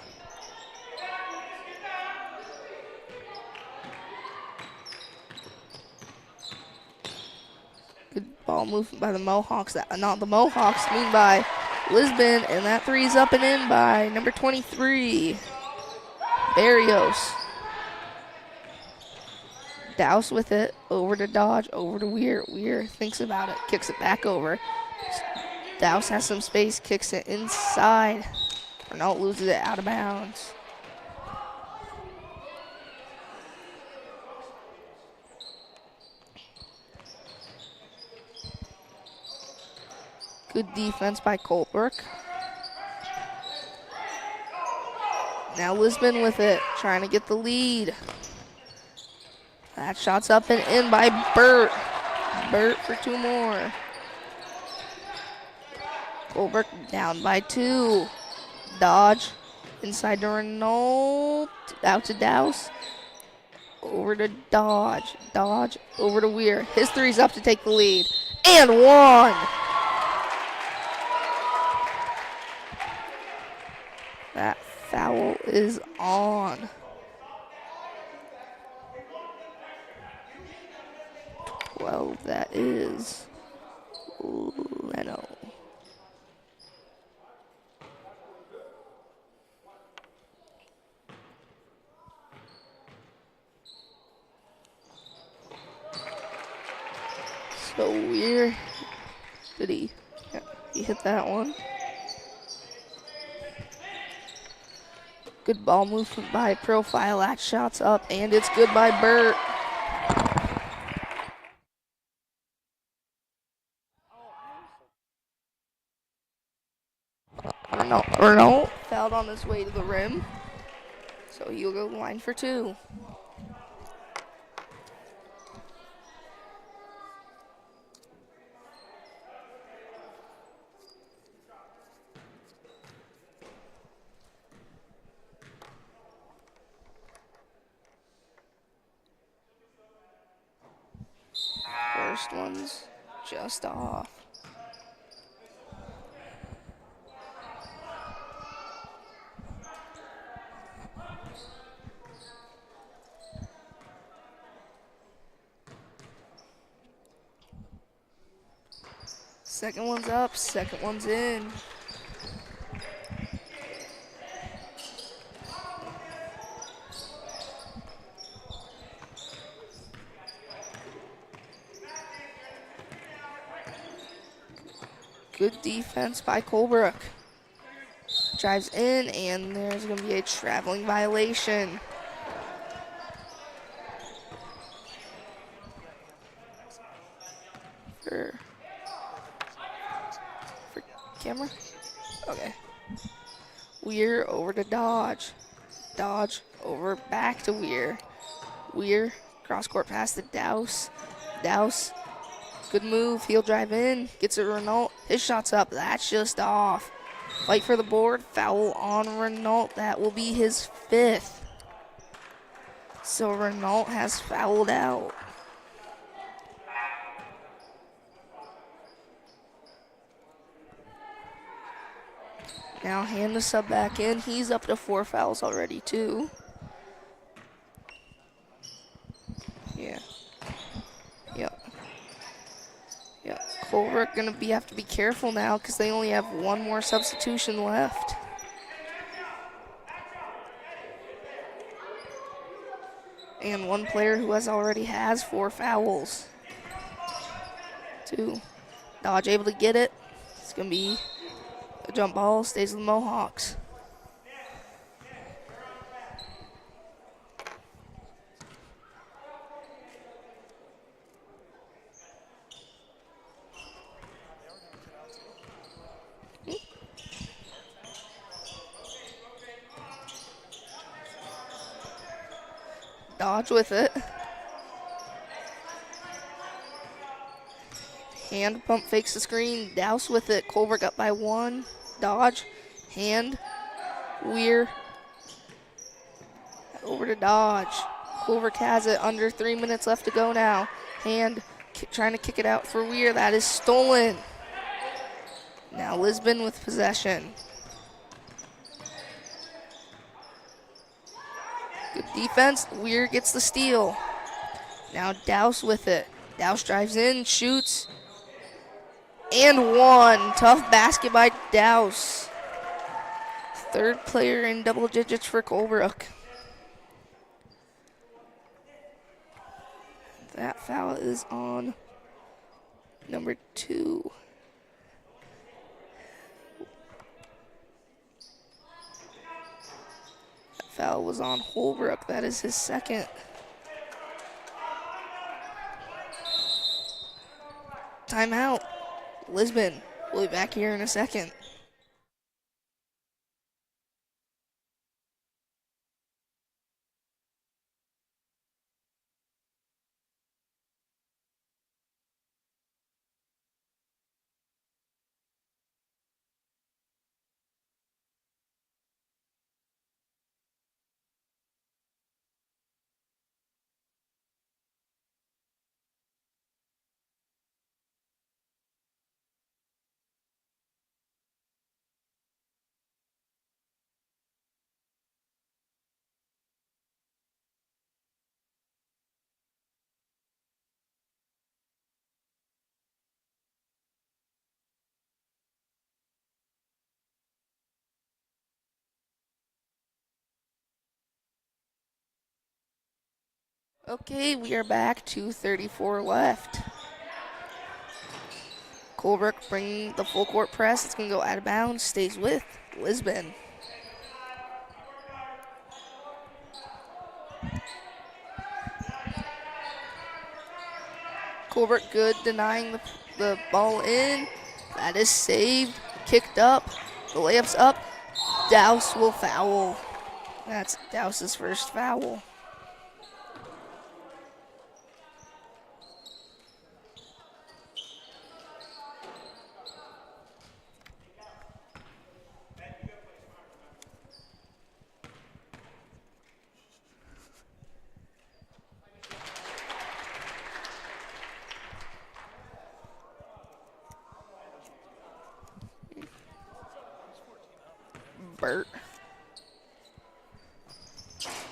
Good ball movement by the Mohawks. Not the Mohawks, I mean by Lisbon. And that 3 is up and in by number 23, Barrios. Douse with it. Over to Dodge. Over to Weir. Weir thinks about it. Kicks it back over. Douse has some space. Kicks it inside. Renault loses it out of bounds. Good defense by Colebrook. Now Lisbon with it, trying to get the lead. That shot's up and in by Burt. Burt for 2 more. Colebrook down by 2. Dodge inside to Renault. Out to Douse. Over to Dodge. Dodge over to Weir. His 3's up to take the lead. And 1. That foul is on. 12, that is Leno. So Weir, did he hit that one? Good ball movement by Profile. That shot's up, and it's good by Burt. Renault fouled on his way to the rim, so he'll go line for 2. First one's just off. Second one's up, second one's in. Good defense by Colebrook. Drives in, and there's going to be a traveling violation. For camera? Okay. Weir over to Dodge. Dodge over back to Weir. Weir, cross court pass to Douse. Douse, good move. He'll drive in, gets it Renault. His shot's up. That's just off. Fight for the board. Foul on Renault. That will be his 5th. So Renault has fouled out. Now hand the sub back in. He's up to 4 fouls already too. Yeah. Yep. Colebrook gonna have to be careful now because they only have 1 more substitution left. And 1 player who already has 4 fouls. 2. Dodge able to get it. It's gonna be a jump ball, stays with the Mohawks. Dodge with it. Hand pump fakes the screen. Douse with it. Colebrook up by 1. Dodge. Hand. Weir. Over to Dodge. Colebrook has it. Under 3 minutes left to go now. Hand trying to kick it out for Weir. That is stolen. Now Lisbon with possession. Good defense. Weir gets the steal. Now Douse with it. Douse drives in, shoots, and 1. Tough basket by Douse. 3rd player in double digits for Colebrook. That foul is on number 2. That foul was on Holbrook. That is his 2nd. Timeout. Lisbon. We'll be back here in a second. Okay, we are back. 2:34 left. Colebrook bringing the full court press. It's going to go out of bounds. Stays with Lisbon. Colebrook good, denying the ball in. That is saved. Kicked up. The layup's up. Douse will foul. That's Douse's first foul.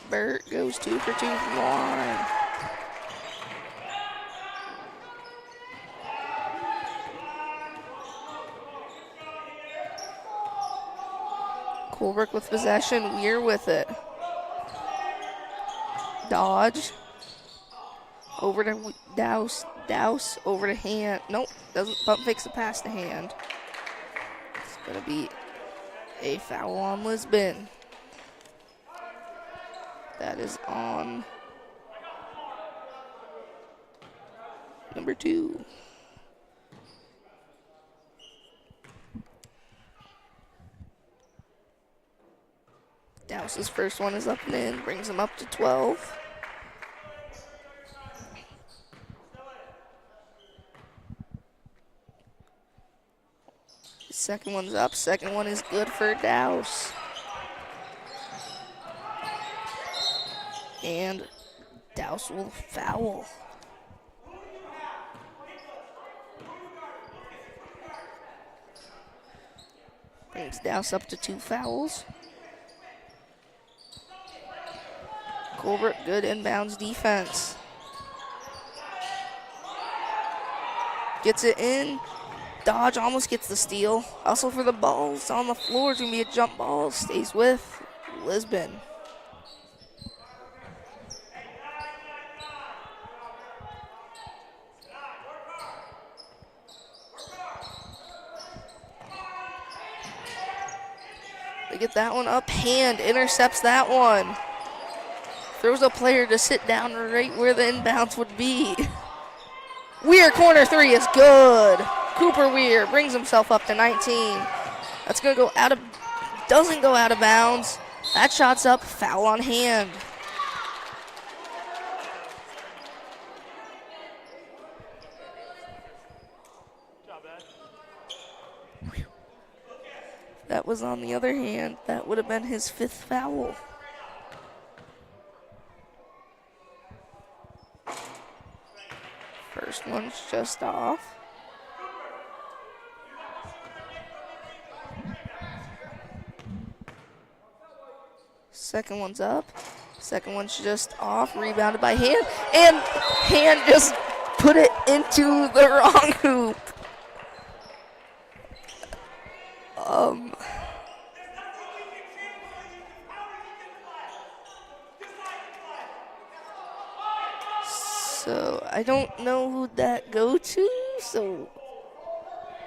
Bert goes 2 for 2 from the line. Colebrook with possession. Weir with it. Dodge. Over to Douse. Douse over to Hand. Nope, doesn't pump fakes the pass to Hand. It's going to be a foul on Lisbon. That is on number 2. Douse's first one is up and in, brings him up to 12. Second one's up, second one is good for Douse. And Douse will foul. Brings Douse up to 2 fouls. Colebrook, good inbounds defense. Gets it in. Dodge almost gets the steal. Also for the balls on the floor, it's going to be a jump ball. Stays with Lisbon. They get that one up. Hand intercepts that one. Throws a player to sit down right where the inbounds would be. Weir, corner 3 is good. Cooper Weir brings himself up to 19. That's going to go out of, doesn't go out of bounds. That shot's up, foul on Hand. That was on the other hand. That would have been his 5th foul. First one's just off. Second one's up. Second one's just off. Rebounded by Hand. And Hand just put it into the wrong hoop. So I don't know who'd that go to. So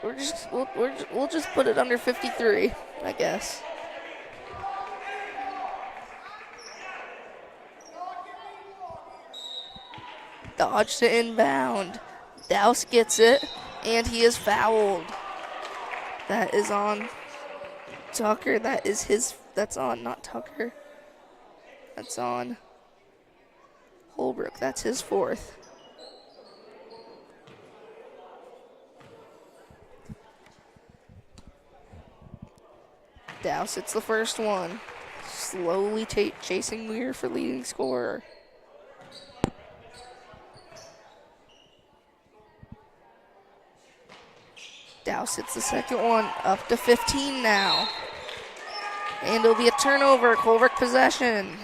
we'll just put it under 53, I guess. Dodge to inbound. Douse gets it, and he is fouled. That is on Tucker. That is his. That's on, not Tucker. That's on Holbrook. That's his 4th. Douse, it's the first one. Slowly chasing Weir for leading scorer. Douse hits the second one, up to 15 now. And it'll be a turnover, Colebrook possession.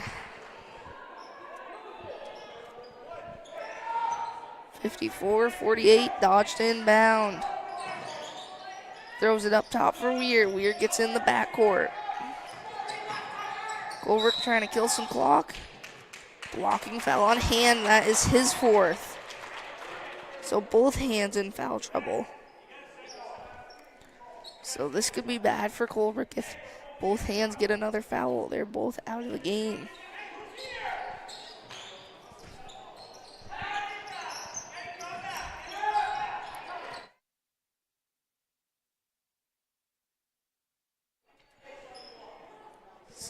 54-48, dodged inbound. Throws it up top for Weir. Weir gets in the backcourt. Colebrook trying to kill some clock. Blocking foul on Hand, that is his 4th. So both hands in foul trouble. So this could be bad for Colebrook if both hands get another foul. They're both out of the game.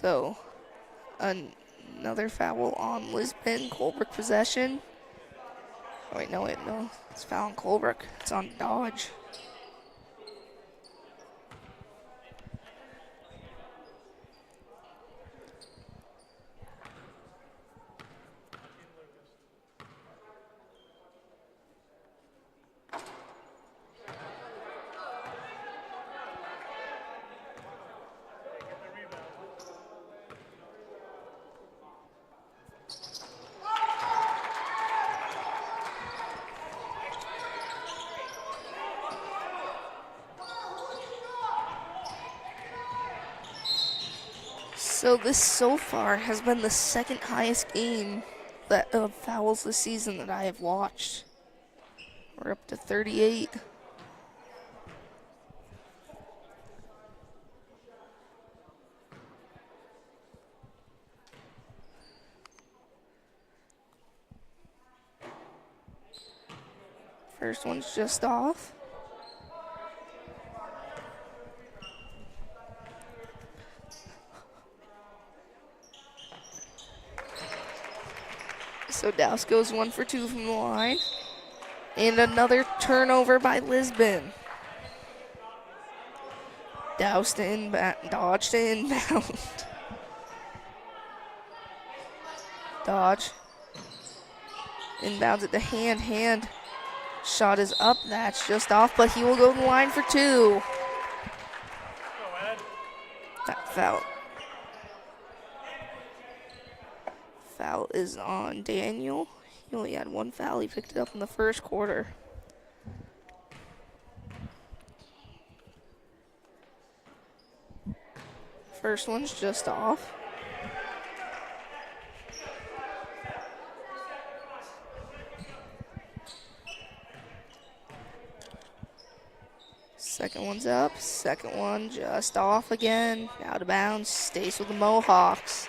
So another foul on Lisbon. Colebrook possession. Oh, wait, no. It's foul on Colebrook. It's on Dodge. So this so far has been the second highest game of fouls this season that I have watched. We're up to 38. First one's just off. So Douse goes 1 for 2 from the line. And another turnover by Lisbon. Douse to inbound, Dodge to inbound. Dodge. Inbounds it to Hand. Shot is up, that's just off, but he will go to the line for 2. That foul. Foul is on Daniel. He only had 1 foul. He picked it up in the first quarter. First one's just off. Second one's up. Second one just off again. Out of bounds. Stays with the Mohawks.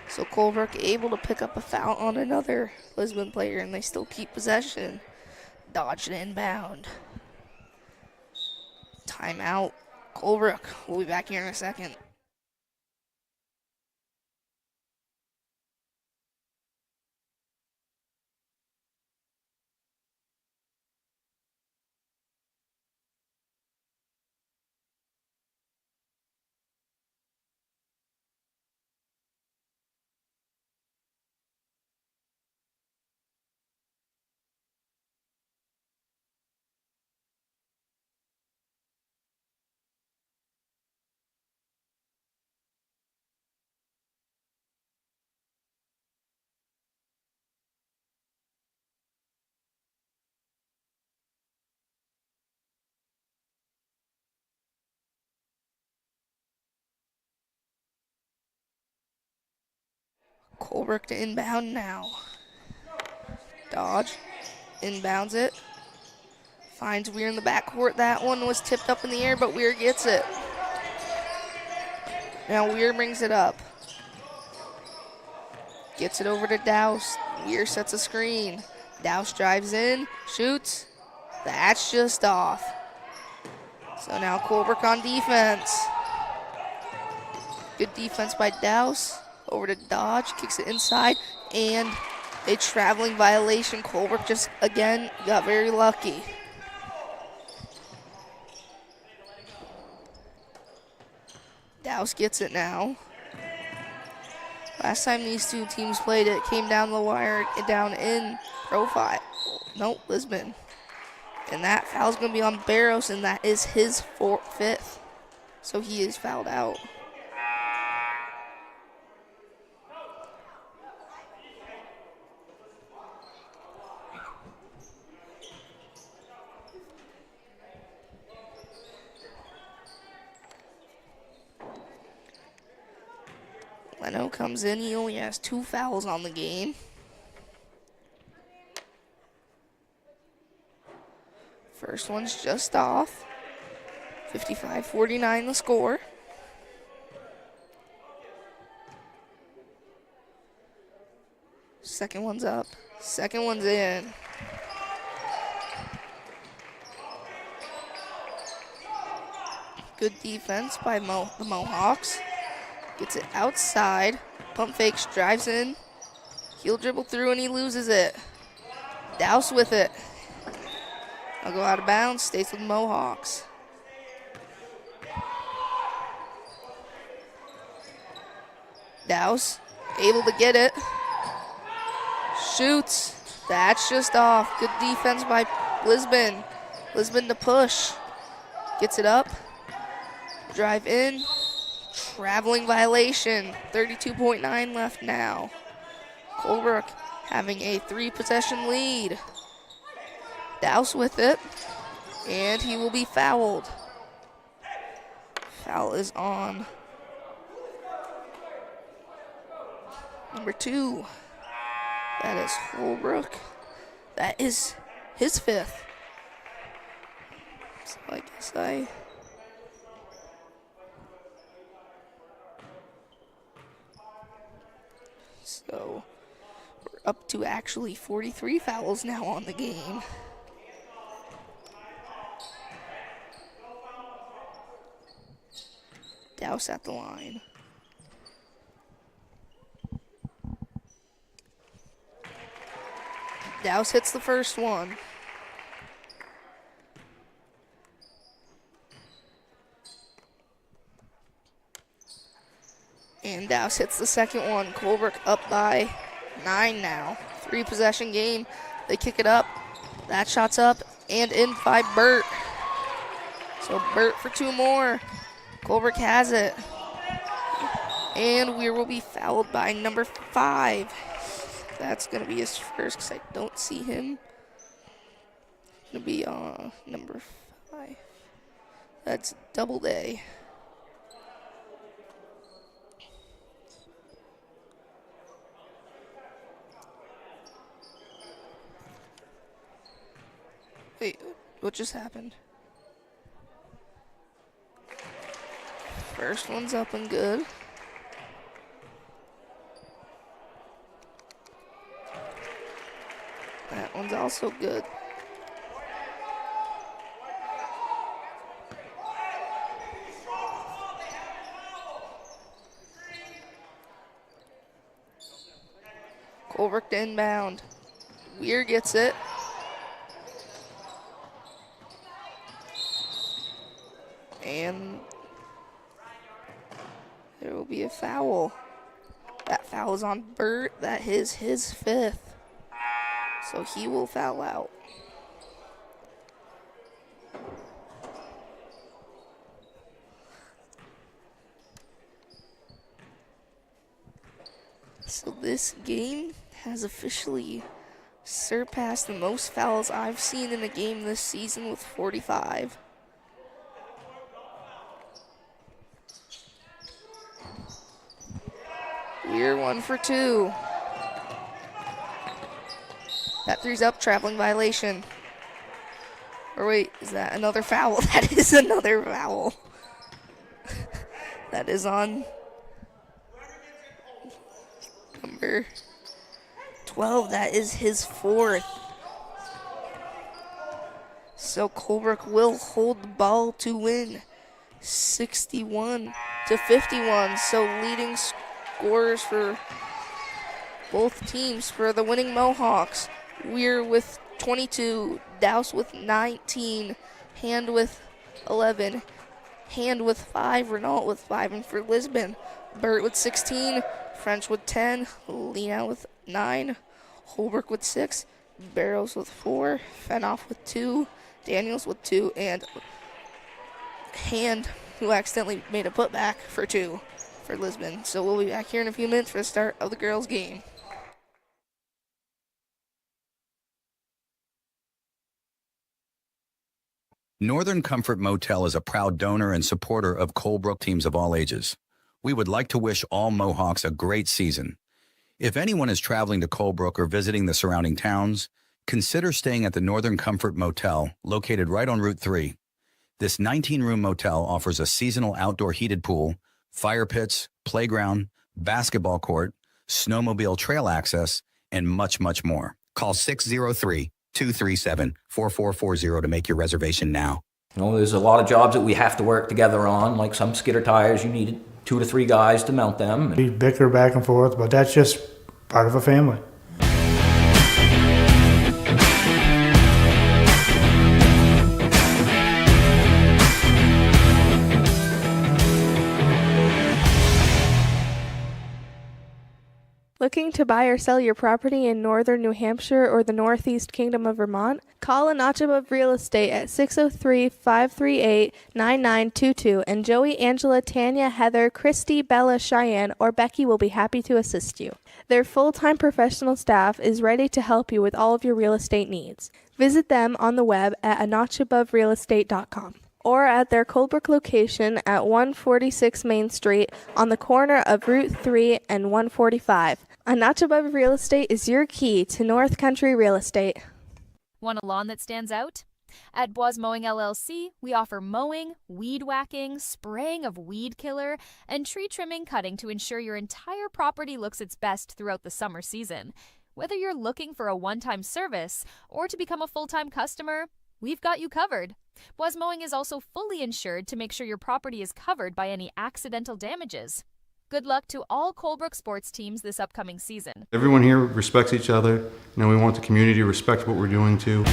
So Colebrook able to pick up a foul on another Lisbon player, and they still keep possession. Dodged inbound. Timeout. Colebrook. We'll be back here in a second. Colebrook to inbound now. Dodge inbounds it. Finds Weir in the backcourt. That one was tipped up in the air, but Weir gets it. Now Weir brings it up. Gets it over to Douse. Weir sets a screen. Douse drives in, shoots. That's just off. So now Colebrook on defense. Good defense by Douse. Over to Dodge, kicks it inside, and a traveling violation. Colebrook just, again, got very lucky. Douse gets it now. Last time these two teams played, it came down the wire, down in profile. Nope, Lisbon. And that foul's going to be on Barros, and that is his 5th. So he is fouled out. Leno comes in. He only has 2 fouls on the game. First one's just off. 55-49 the score. Second one's up. Second one's in. Good defense by the Mohawks. Gets it outside. Pump fakes, drives in. Heel dribble through and he loses it. Douse with it. I'll go out of bounds, stays with Mohawks. Douse, able to get it. Shoots. That's just off. Good defense by Lisbon. Lisbon to push. Gets it up. Drive in. Traveling violation. 32.9 left now. Colebrook having a 3-possession lead. Douse with it. And he will be fouled. Foul is on number 2. That is Colebrook. That is his 5th. So I guess So we're up to actually 43 fouls now on the game. Douse at the line. Douse hits the first one. And Douse hits the second one. Colebrook up by 9 now. 3-possession game. They kick it up. That shot's up and in by Burt. So Burt for 2 more. Colebrook has it. And we will be fouled by number 5. That's going to be his first because I don't see him. Going to be number 5. That's Doubleday. Wait, what just happened? First one's up and good. That one's also good. Colebrook to inbound. Weir gets it. And there will be a foul. That foul is on Burt. That is his 5th. So he will foul out. So this game has officially surpassed the most fouls I've seen in a game this season with 45. We're 1 for 2. That 3's up, traveling violation. Or wait, is that another foul? That is another foul. That is on number 12. That is his 4th. So Colebrook will hold the ball to win 61-51. So leading scorers for both teams for the winning Mohawks. Weir with 22, Douse with 19, Hand with 11, Hand with 5, Renault with 5, and for Lisbon, Burt with 16, French with 10, Lena with 9, Holbrook with 6, Barrows with 4, Fenoff with 2, Daniels with 2, and Hand, who accidentally made a putback, for 2 for Lisbon. So we'll be back here in a few minutes for the start of the girls' game. Northern Comfort Motel is a proud donor and supporter of Colebrook teams of all ages. We would like to wish all Mohawks a great season. If anyone is traveling to Colebrook or visiting the surrounding towns, consider staying at the Northern Comfort Motel, located right on Route 3. This 19-room motel offers a seasonal outdoor heated pool, fire pits, playground, basketball court, snowmobile trail access, and much, much more. Call 603-237-4440 to make your reservation now. You know, there's a lot of jobs that we have to work together on, like some skidder tires, you need 2 to 3 guys to mount them. We bicker back and forth, but that's just part of a family. Looking to buy or sell your property in northern New Hampshire or the Northeast Kingdom of Vermont? Call a notch above real estate at 603-538-9922 and Joey, Angela, Tanya, Heather, Christy, Bella, Cheyenne, or Becky will be happy to assist you. Their full-time professional staff is ready to help you with all of your real estate needs. Visit them on the web at anotchaboverealestate.com. or at their Colebrook location at 146 Main Street on the corner of Route 3 and 145. A Notch Above Real Estate is your key to North Country real estate. Want a lawn that stands out? At Boires Mowing LLC, we offer mowing, weed whacking, spraying of weed killer, and tree trimming cutting to ensure your entire property looks its best throughout the summer season. Whether you're looking for a one-time service or to become a full-time customer, we've got you covered. Boires Mowing is also fully insured to make sure your property is covered by any accidental damages. Good luck to all Colebrook sports teams this upcoming season. Everyone here respects each other. We want the community to respect what we're doing too.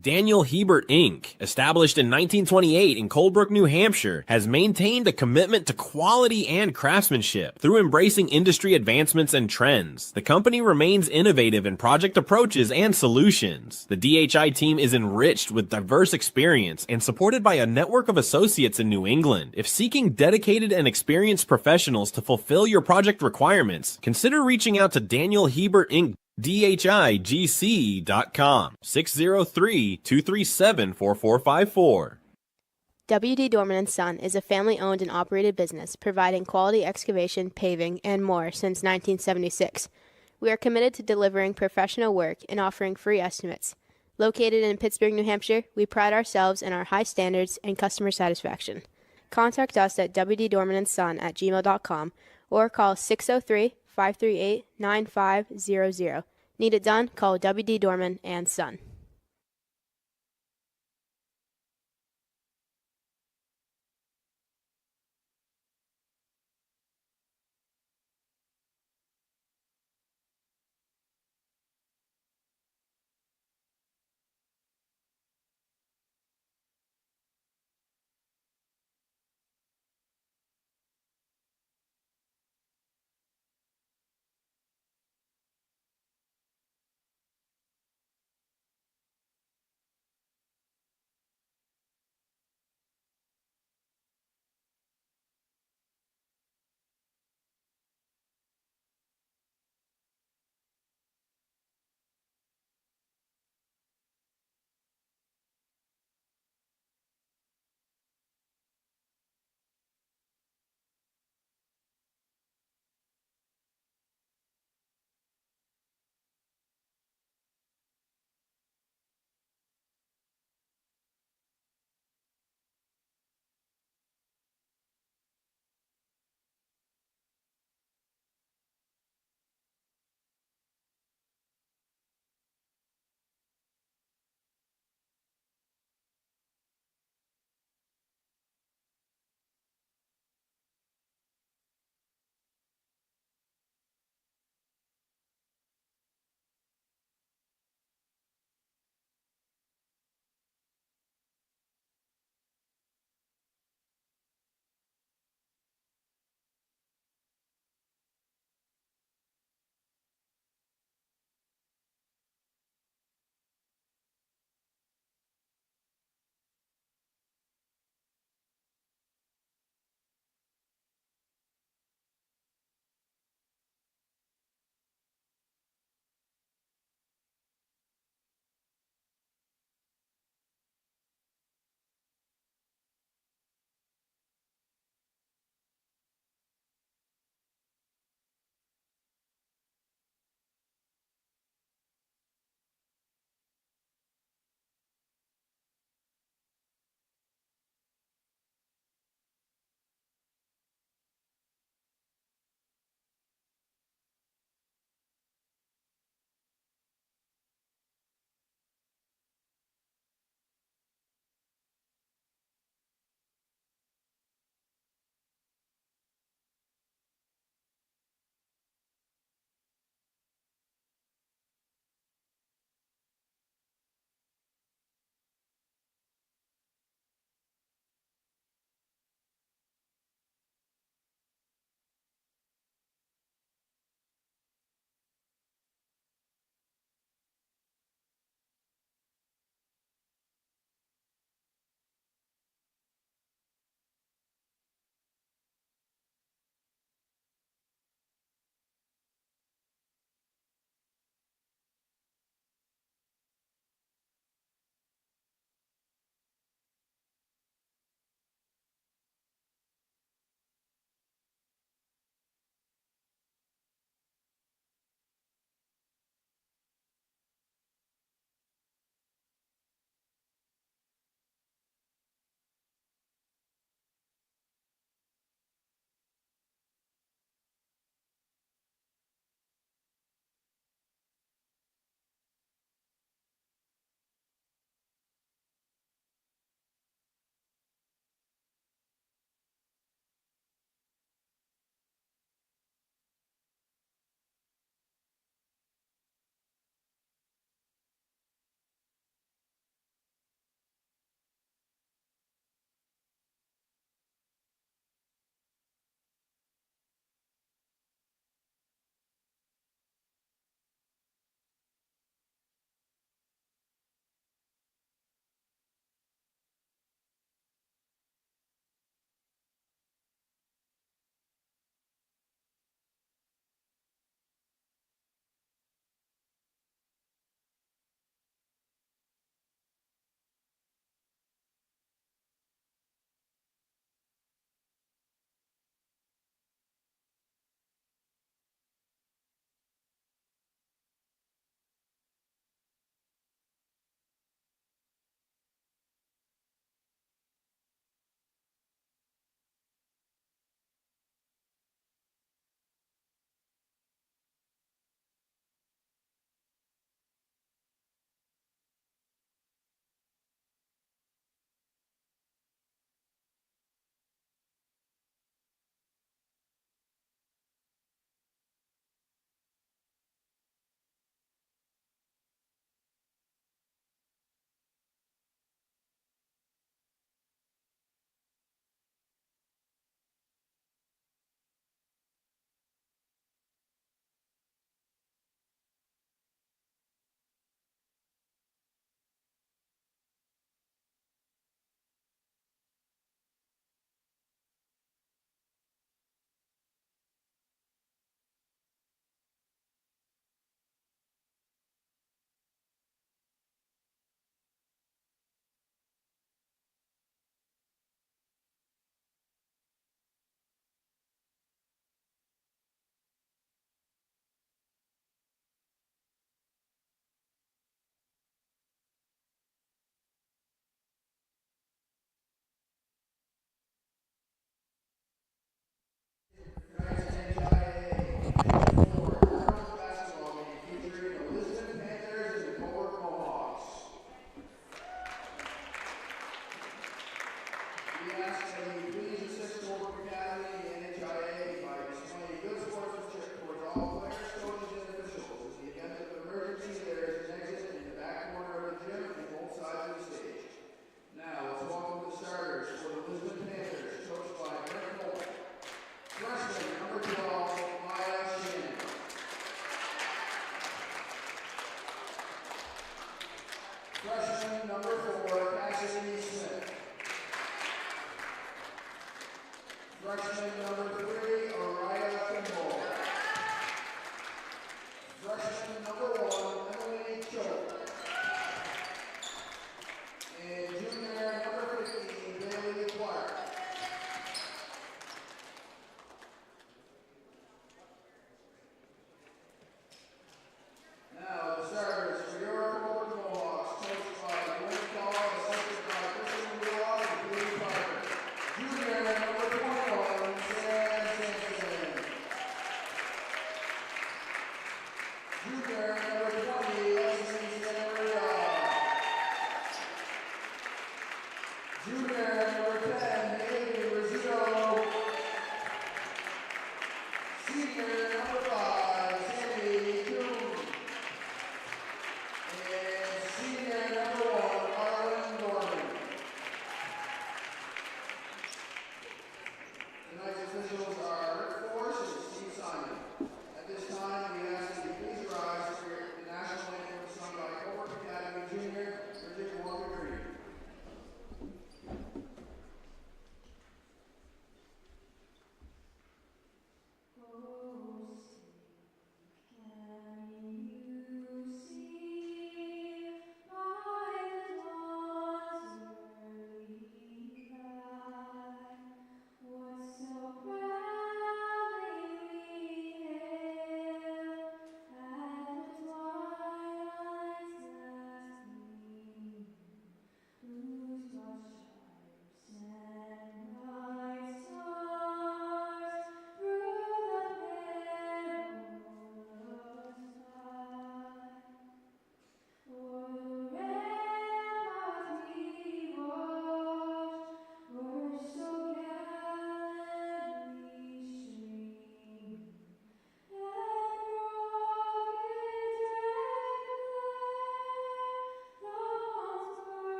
Daniel Hebert Inc., established in 1928 in Colebrook, New Hampshire, has maintained a commitment to quality and craftsmanship. Through embracing industry advancements and trends, the company remains innovative in project approaches and solutions. The DHI team is enriched with diverse experience and supported by a network of associates in New England. If seeking dedicated and experienced professionals to fulfill your project requirements, consider reaching out to Daniel Hebert Inc. DHIGC.com 603-237-4454. WD Dorman & Son is a family-owned and operated business providing quality excavation, paving, and more since 1976. We are committed to delivering professional work and offering free estimates. Located in Pittsburgh, New Hampshire, we pride ourselves in our high standards and customer satisfaction. Contact us at wdormanandson@gmail.com or call 603-538-9500. Need it done? Call WD Dorman and Son.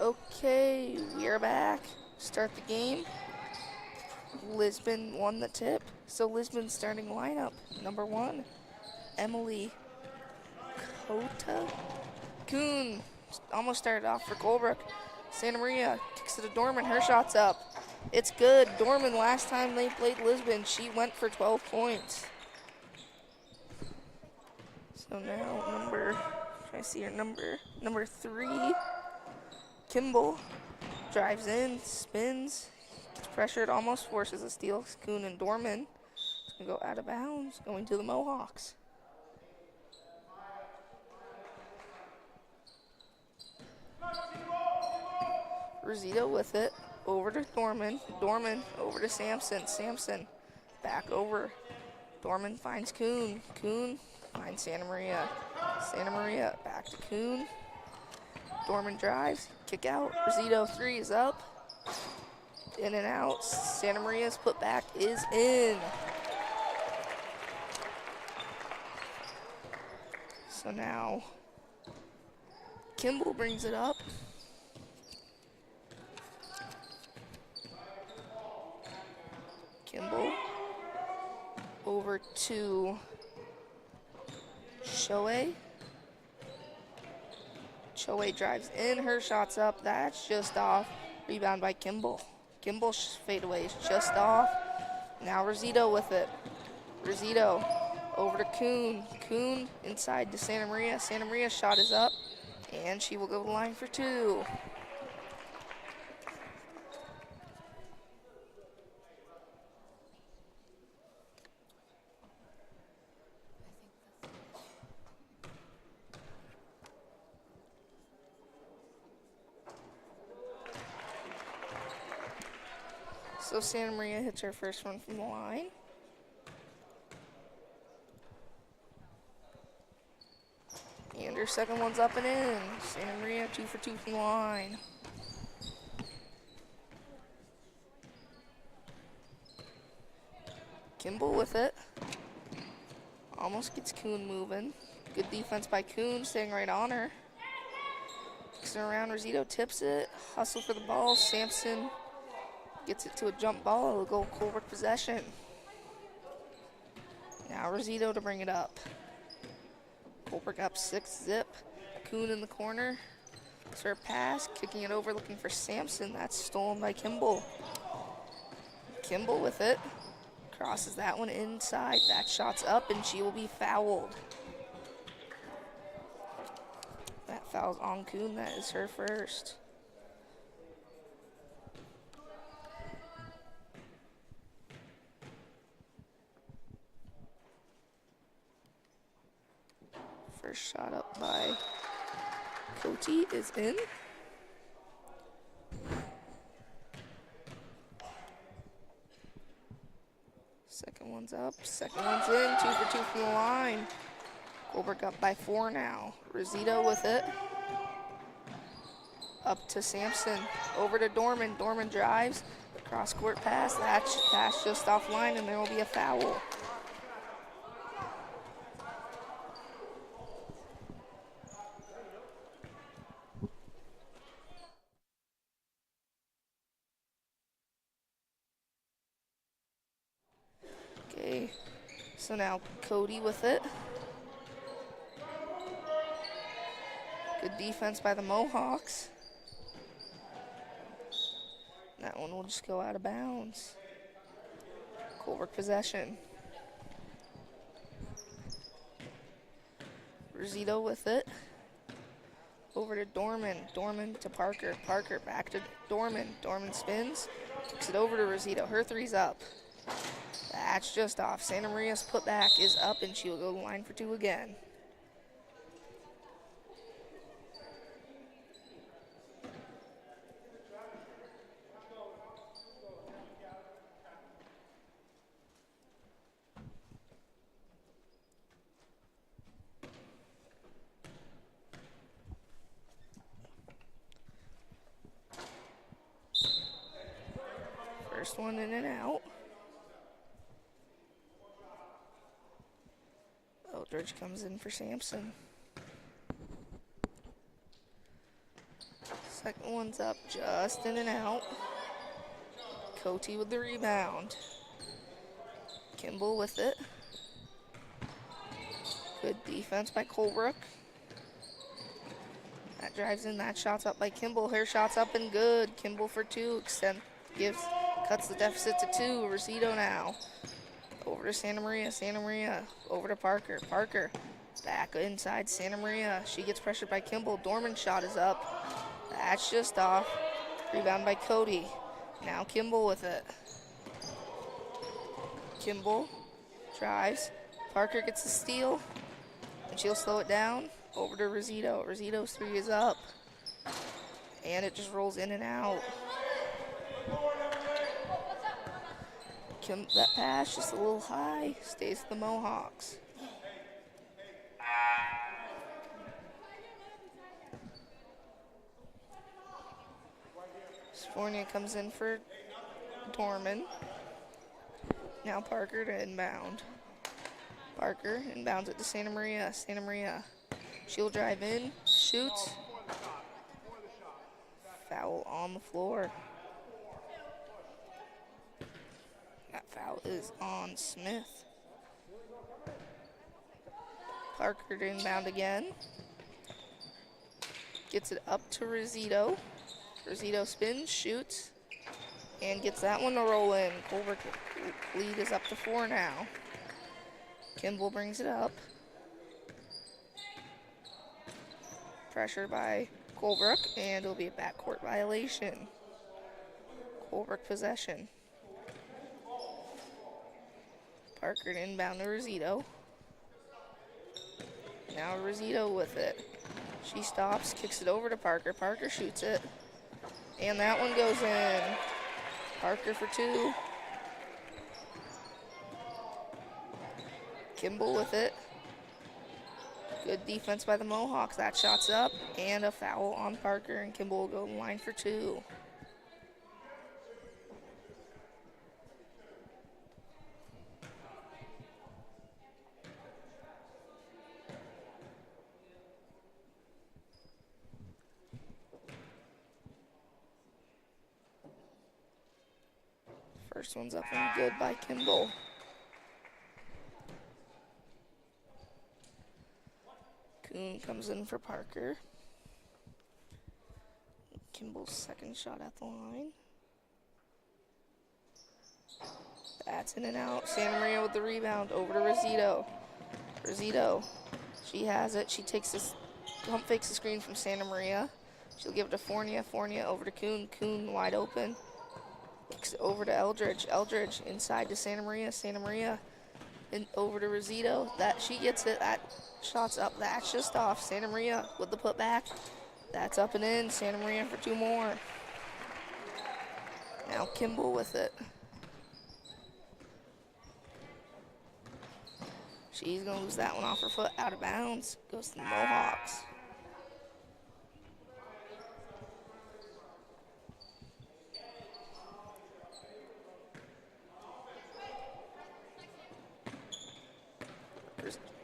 Okay, we are back. Start the game. Lisbon won the tip. So Lisbon's starting lineup. Number 1, Emily Kota. Kuhn almost started off for Colebrook. Santa Maria kicks it to Dorman. Her shot's up. It's good. Dorman, last time they played Lisbon, she went for 12 points. So now number 3, Kimball drives in, spins, gets pressured, almost forces a steal. Kuhn and Dorman. It's going to go out of bounds, going to the Mohawks. Rosito with it, over to Dorman. Dorman over to Sampson. Sampson back over. Dorman finds Kuhn. Kuhn finds Santa Maria. Santa Maria back to Kuhn. Dorman drives, kick out. Rosito 3 is up. In and out. Santa Maria's putback is in. So now Kimball brings it up. Kimball over to Shoei. Shoei drives in, her shot's up. That's just off. Rebound by Kimball. Kimball's fadeaway is just off. Now Rosito with it. Rosito over to Kuhn. Kuhn inside to Santa Maria. Santa Maria's shot is up, and she will go to the line for two. So Santa Maria hits her first one from the line. And her second one's up and in. Santa Maria 2 for 2 from the line. Kimball with it. Almost gets Kuhn moving. Good defense by Kuhn, staying right on her. Kicks it around, Rosito tips it. Hustle for the ball, Sampson gets it to a jump ball. It'll go Colebrook possession. Now Rosito to bring it up. Colebrook up 6-zip. Kuhn in the corner. Serve pass, kicking it over, looking for Sampson. That's stolen by Kimball. Kimball with it. Crosses that one inside. That shot's up, and she will be fouled. That foul's on Kuhn. That is her first. First shot up by Coty is in. Second one's up, second one's in, 2 for 2 from the line. Colebrook up by 4 now. Rosito with it. Up to Sampson, over to Dorman. Dorman drives, cross court pass. That pass just offline, and there will be a foul. Okay, so now Cody with it. Good defense by the Mohawks. That one will just go out of bounds. Colebrook possession. Rosito with it. Over to Dorman. Dorman to Parker. Parker back to Dorman. Dorman spins. Kicks it over to Rosito. Her three's up. That's just off. Santa Maria's putback is up, and she will go to the line for 2 again. First one in and out. Eldridge comes in for Sampson. Second one's up, just in and out. Coty with the rebound. Kimball with it. Good defense by Colebrook. That drives in, that shot's up by Kimball. Her shot's up and good. Kimball for 2, cuts the deficit to 2. Rosito now. Over to Santa Maria. Santa Maria over to Parker. Parker back inside Santa Maria. She gets pressured by Kimball. Dorman's shot is up. That's just off. Rebound by Cody. Now Kimball with it. Kimball drives. Parker gets the steal, and she'll slow it down. Over to Rosito. Rosito's 3 is up, and it just rolls in and out. That pass just a little high, stays to the Mohawks. Sfornia comes in for Dorman. Now Parker to inbound. Parker inbounds it to Santa Maria. Santa Maria. She'll drive in, shoots. Foul on the floor. That foul is on Smith. Parker to inbound again. Gets it up to Rizito. Rizito spins, shoots, and gets that one to roll in. Colebrook lead is up to 4 now. Kimball brings it up. Pressure by Colebrook, and it'll be a backcourt violation. Colebrook possession. Parker inbound to Rizito. Now Rizito with it. She stops, kicks it over to Parker. Parker shoots it. And that one goes in. Parker for 2. Kimball with it. Good defense by the Mohawks. That shot's up. And a foul on Parker, and Kimball will go to the line for 2. First one's up and good by Kimball. Kuhn comes in for Parker. Kimball's second shot at the line. That's in and out. Santa Maria with the rebound. Over to Rizito. Rizito. She has it. She takes this, pump fakes the screen from Santa Maria. She'll give it to Fournier. Fournier over to Kuhn. Kuhn wide open. Kicks it over to Eldridge. Eldridge inside to Santa Maria. Santa Maria and over to Rizito. That she gets it. That shot's up. That's just off. Santa Maria with the putback. That's up and in. Santa Maria for 2 more. Now Kimball with it. She's going to lose that one off her foot. Out of bounds. Goes to the Mohawks.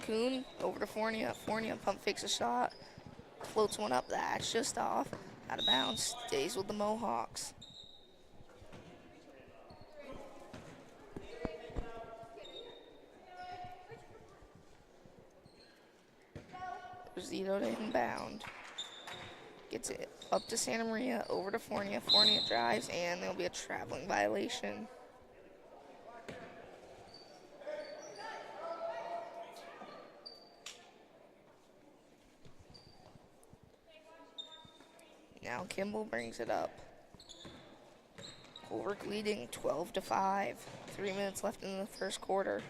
Kuhn over to Fournier. Fournier pump fakes a shot. Floats one up. That's just off. Out of bounds. Stays with the Mohawks. Rizito to inbound. Gets it up to Santa Maria. Over to Fournier. Fournier drives, and there'll be a traveling violation. Now Kimball brings it up. Colebrook leading 12-5. 3 minutes left in the first quarter.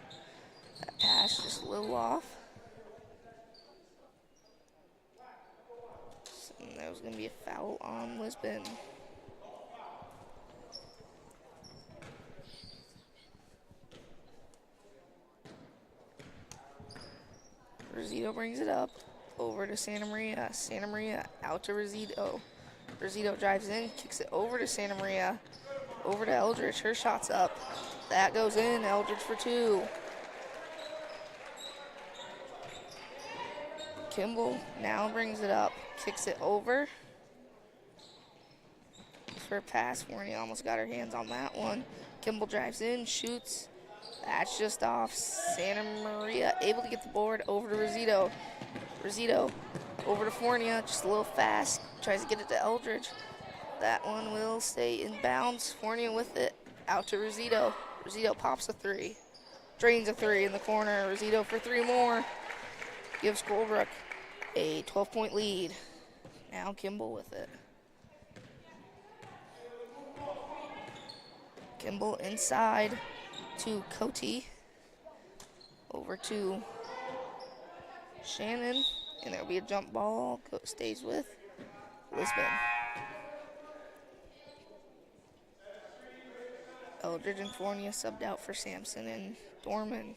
That pass just a little off. And there was going to be a foul on Lisbon. Rizito brings it up. Over to Santa Maria. Santa Maria out to Rizito. Rizito drives in, kicks it over to Santa Maria. Over to Eldridge. Her shot's up. That goes in. Eldridge for 2. Kimball now brings it up. Kicks it over. For a pass. Fournier almost got her hands on that one. Kimball drives in, shoots. That's just off. Santa Maria able to get the board over to Rizito. Rizito over to Fournier, just a little fast. Tries to get it to Eldridge. That one will stay in bounds. Fournier with it. Out to Rizito. Rizito pops a 3. Drains a 3 in the corner. Rizito for 3 more. Gives Colebrook a 12-point lead. Now Kimball with it. Kimball inside to Coty. Over to Shannon. And there'll be a jump ball. Stays with Lisbon. Eldridge and Fournier subbed out for Sampson and Dorman.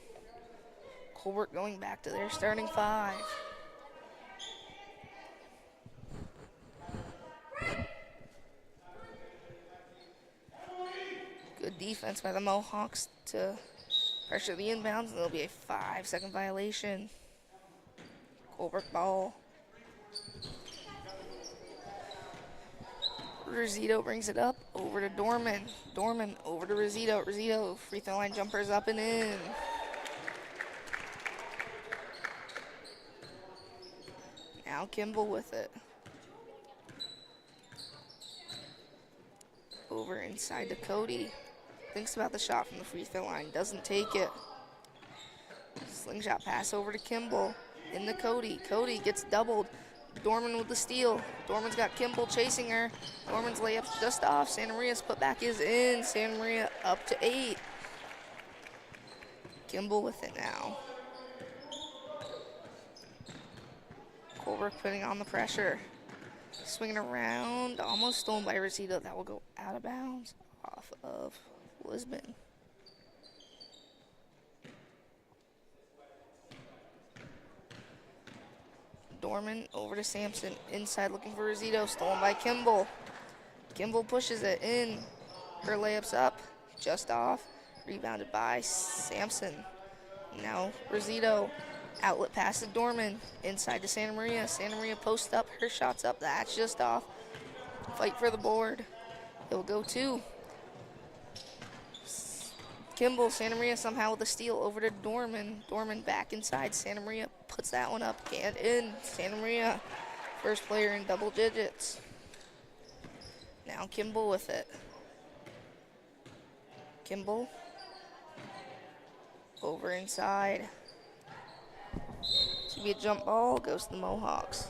Colebrook going back to their starting 5. Good defense by the Mohawks to pressure the inbounds, and there'll be a 5-second violation. Colebrook ball. Rosito brings it up over to Dorman. Dorman over to Rosito. Rosito, free throw line jumpers up and in. Now Kimball with it. Over inside to Cody. Thinks about the shot from the free throw line. Doesn't take it. Slingshot pass over to Kimball. Into Cody. Cody gets doubled. Dorman with the steal. Dorman's got Kimball chasing her. Dorman's layup's just off. Santa Maria's putback is in. Santa Maria up to 8. Kimball with it now. Colebrook putting on the pressure. Swinging around. Almost stolen by Rosito. That will go out of bounds off of Lisbon. Dorman over to Sampson. Inside looking for Rosito. Stolen by Kimball. Kimball pushes it in. Her layup's up. Just off. Rebounded by Sampson. Now Rosito. Outlet pass to Dorman. Inside to Santa Maria. Santa Maria posts up. Her shot's up. That's just off. Fight for the board. It will go 2. Kimball, Santa Maria somehow with a steal over to Dorman. Dorman back inside. Santa Maria puts that one up and in. Santa Maria, first player in double digits. Now Kimball with it. Kimball over inside. Should be a jump ball. Goes to the Mohawks.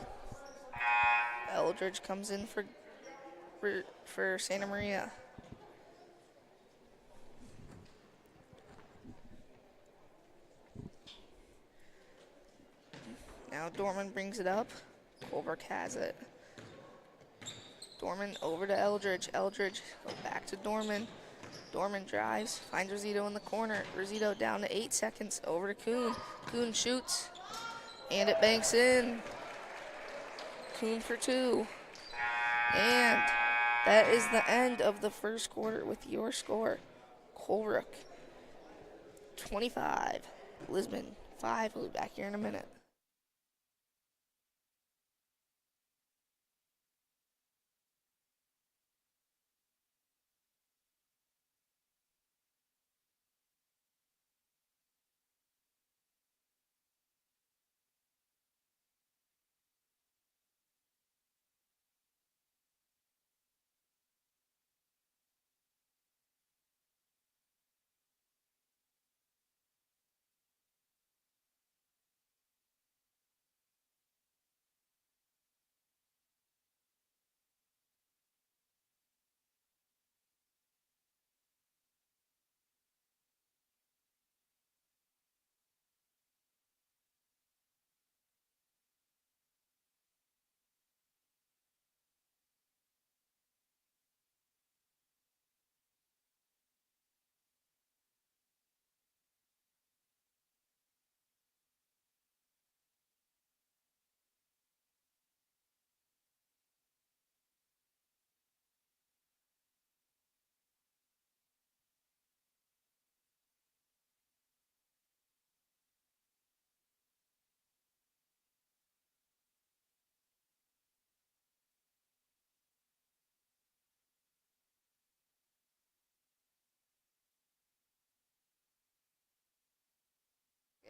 Eldridge comes in for Santa Maria. Now Dorman brings it up. Colebrook has it. Dorman over to Eldridge. Eldridge back to Dorman. Dorman drives, finds Rosito in the corner. Rosito down to 8 seconds. Over to Kuhn. Kuhn shoots, and it banks in. Kuhn for 2. And that is the end of the first quarter with your score. Colebrook 25, Lisbon 5. We'll be back here in a minute.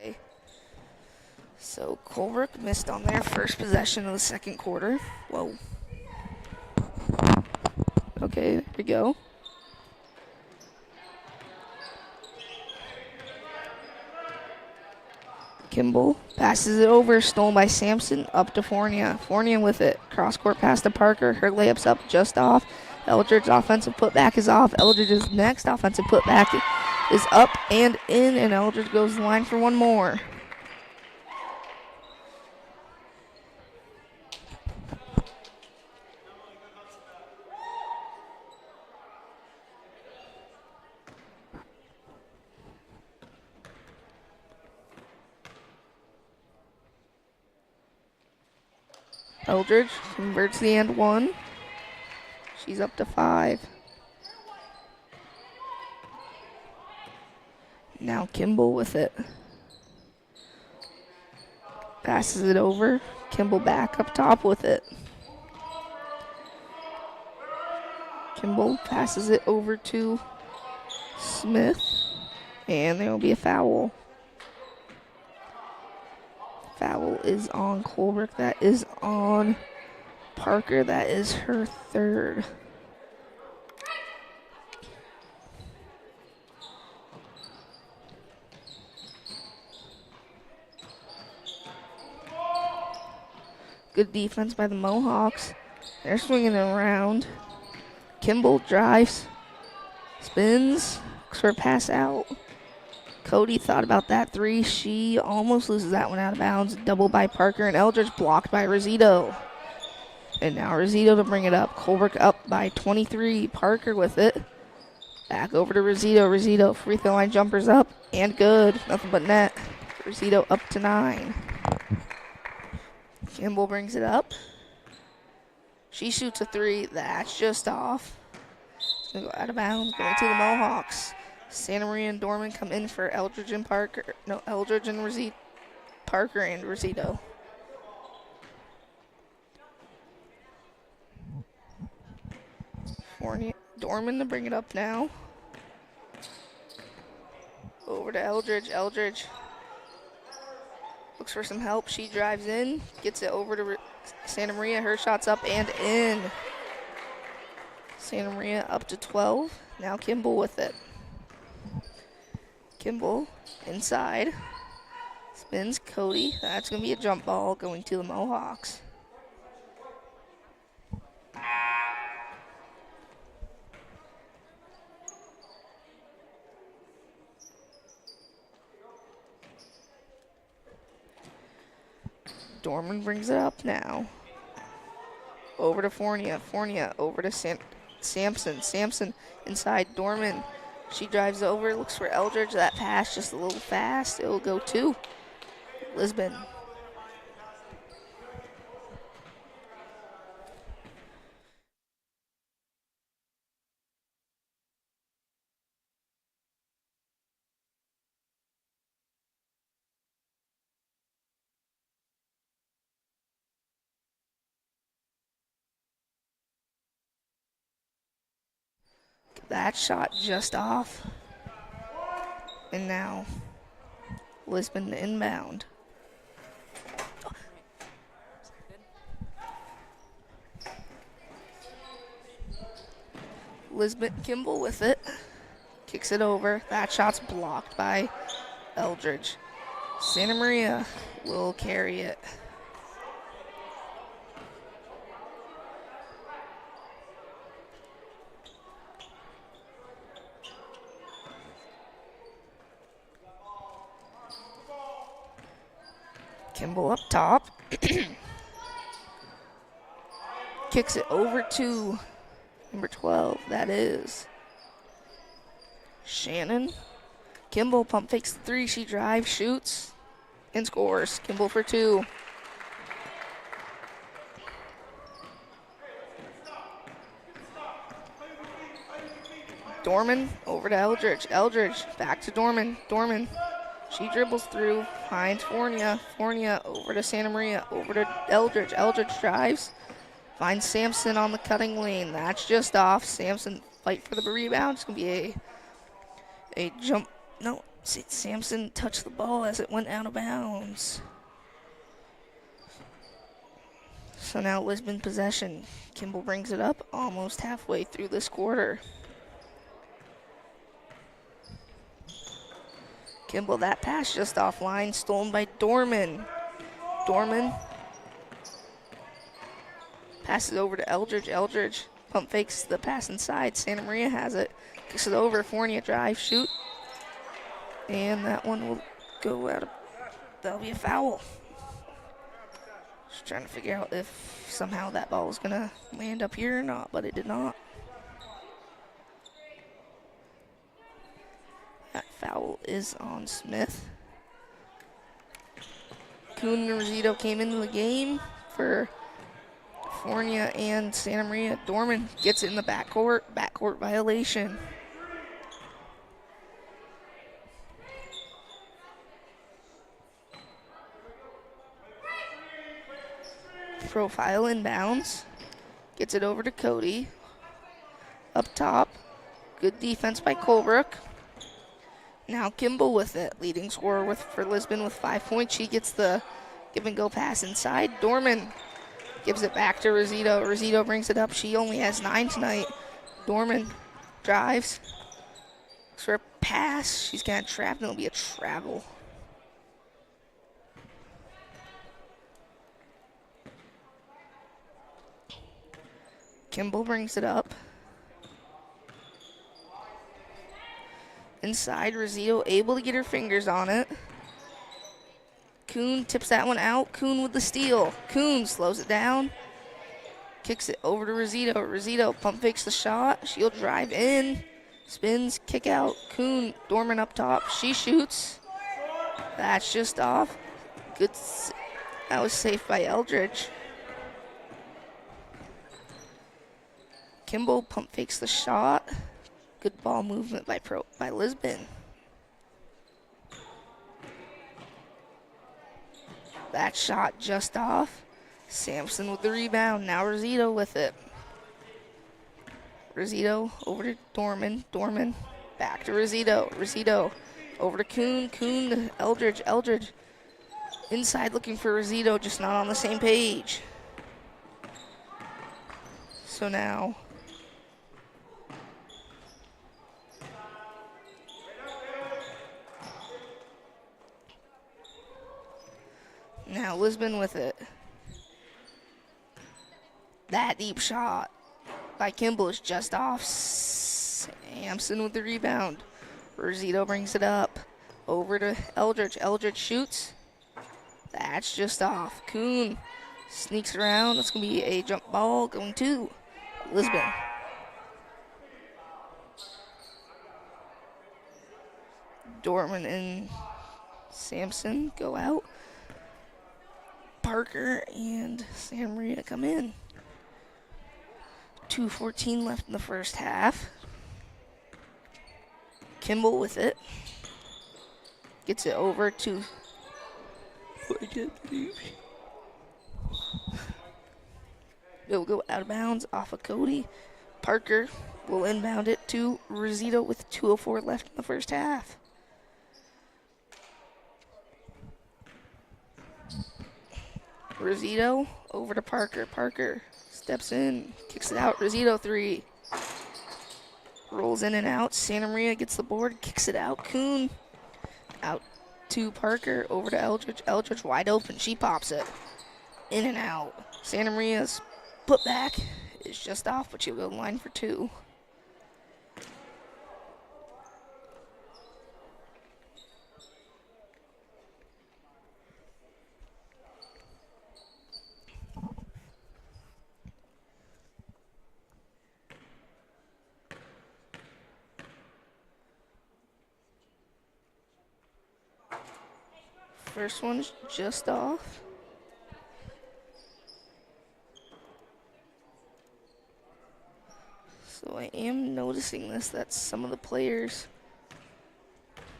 Okay. So Colebrook missed on their first possession of the second quarter. Whoa. Okay, there we go. Kimball passes it over, stolen by Sampson, up to Fournier. Fournier with it. Cross-court pass to Parker. Her layup's up just off. Eldridge's offensive putback is off. Eldridge's next offensive putback is up and in, and Eldridge goes to the line for one more. Eldridge converts the and one. She's up to 5. Now Kimball with it. Passes it over. Kimball back up top with it. Kimball passes it over to Smith. And there will be a foul. Foul is on Colebrook. That is on Parker. That is her third. Good defense by the Mohawks. They're swinging it around. Kimball drives, spins, looks for a pass out. Cody thought about that three. She almost loses that one out of bounds. Double by Parker, and Eldridge blocked by Rosito. And now Rosito to bring it up. Colebrook up by 23. Parker with it. Back over to Rosito. Rosito, free throw line jumpers up, and good. Nothing but net. Rosito up to 9. Kimball brings it up. She shoots a three. That's just off. It's going to go out of bounds. Going to the Mohawks. Santa Maria and Dorman come in for Eldridge and Parker. No, Eldridge and Rosito. Parker and Rosito. Dorman to bring it up now. Over to Eldridge. Eldridge looks for some help. She drives in, gets it over to Santa Maria. Her shot's up and in. Santa Maria up to 12. Now Kimball with it. Kimball inside. Spins Cody. That's going to be a jump ball going to the Mohawks. Dorman brings it up now. Over to Fornia. Fornia over to Sampson. Sampson inside Dorman. She drives over, looks for Eldridge. That pass just a little fast. It will go to Lisbon. That shot just off. And now Lisbon inbound. Lisbon Kimball with it. Kicks it over. That shot's blocked by Eldridge. Santa Maria will carry it. Kimball up top. Kicks it over to number 12. That is Shannon. Kimball pump fakes the three. She drives, shoots, and scores. Kimball for 2. Dorman over to Eldridge. Eldridge back to Dorman. Dorman. She dribbles through, finds Fornia. Fornia over to Santa Maria, over to Eldridge. Eldridge drives, finds Sampson on the cutting lane. That's just off. Sampson fight for the rebound. It's going to be a jump. No, Sampson touched the ball as it went out of bounds. So now Lisbon possession. Kimball brings it up almost halfway through this quarter. Kimball, that pass just offline, stolen by Dorman. Dorman passes over to Eldridge. Eldridge pump fakes the pass inside. Santa Maria has it. Kicks it over. Fornia drive, shoot. And that one will go out of, that'll be a foul. Just trying to figure out if somehow that ball was going to land up here or not, but it did not. That foul is on Smith. Kuhn and Rosito came into the game for Fornia and Santa Maria. Dorman gets it in the backcourt. Backcourt violation. profile inbounds. Gets it over to Cody. Up top. Good defense by Colebrook. Now Kimball with it. Leading scorer for Lisbon with 5 points. She gets the give and go pass inside. Dorman gives it back to Rosito. Rosito brings it up. She only has 9 tonight. Dorman drives. Looks for a pass. She's kind of trapped, and it'll be a travel. Kimball brings it up. Inside, Rosito able to get her fingers on it. Kuhn tips that one out. Kuhn with the steal. Kuhn slows it down. Kicks it over to Rosito. Rosito pump fakes the shot. She'll drive in. Spins, kick out. Kuhn, Dorman up top. She shoots. That's just off. Good. That was safe by Eldridge. Kimball pump fakes the shot. Good ball movement by Lisbon. That shot just off. Sampson with the rebound. Now Rosito with it. Rosito over to Dorman. Dorman back to Rosito. Rosito over to Kuhn. Kuhn to Eldridge. Eldridge inside looking for Rosito, just not on the same page. So now Lisbon with it. That deep shot by Kimball is just off. Sampson with the rebound. Rosito brings it up. Over to Eldridge. Eldridge shoots. That's just off. Kuhn sneaks around. That's going to be a jump ball going to Lisbon. Dorman and Sampson go out. Parker and Santa Maria come in. 2:14 left in the first half. Kimball with it. Gets it over to... It'll go out of bounds off of Cody. Parker will inbound it to Rosito with 2:04 left in the first half. Rosito over to Parker. Parker steps in, kicks it out. Rosito 3. Rolls in and out. Santa Maria gets the board, kicks it out. Kuhn out to Parker, over to Eldridge. Eldridge wide open. She pops it. In and out. Santa Maria's put back is just off, but she'll go line for 2. First one's just off. So I am noticing that some of the players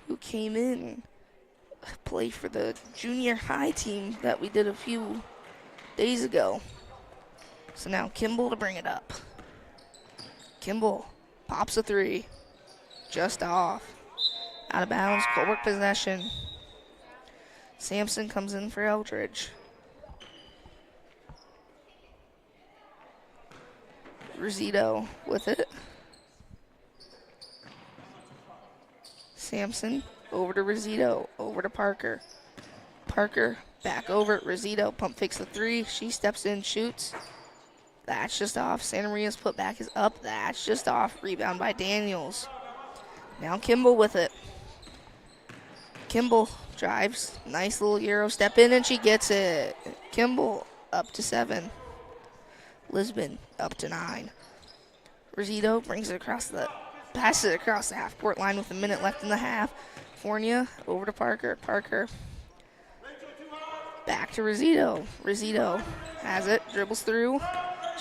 who came in play for the junior high team that we did a few days ago. So now Kimball to bring it up. Kimball pops a 3. Just off. Out of bounds, Colebrook possession. Sampson comes in for Eldridge. Rosito with it. Sampson over to Rosito, over to Parker. Parker back over. Rosito pump fakes the 3. She steps in, shoots. That's just off. Santa Maria's put back is up. That's just off. Rebound by Daniels. Now Kimball with it. Kimball drives. Nice little Euro step in, and she gets it. Kimball up to 7. Lisbon up to 9. Rosito brings it passes it across the half-court line with a minute left in the half. Fornia over to Parker. Parker back to Rosito. Rosito has it, dribbles through.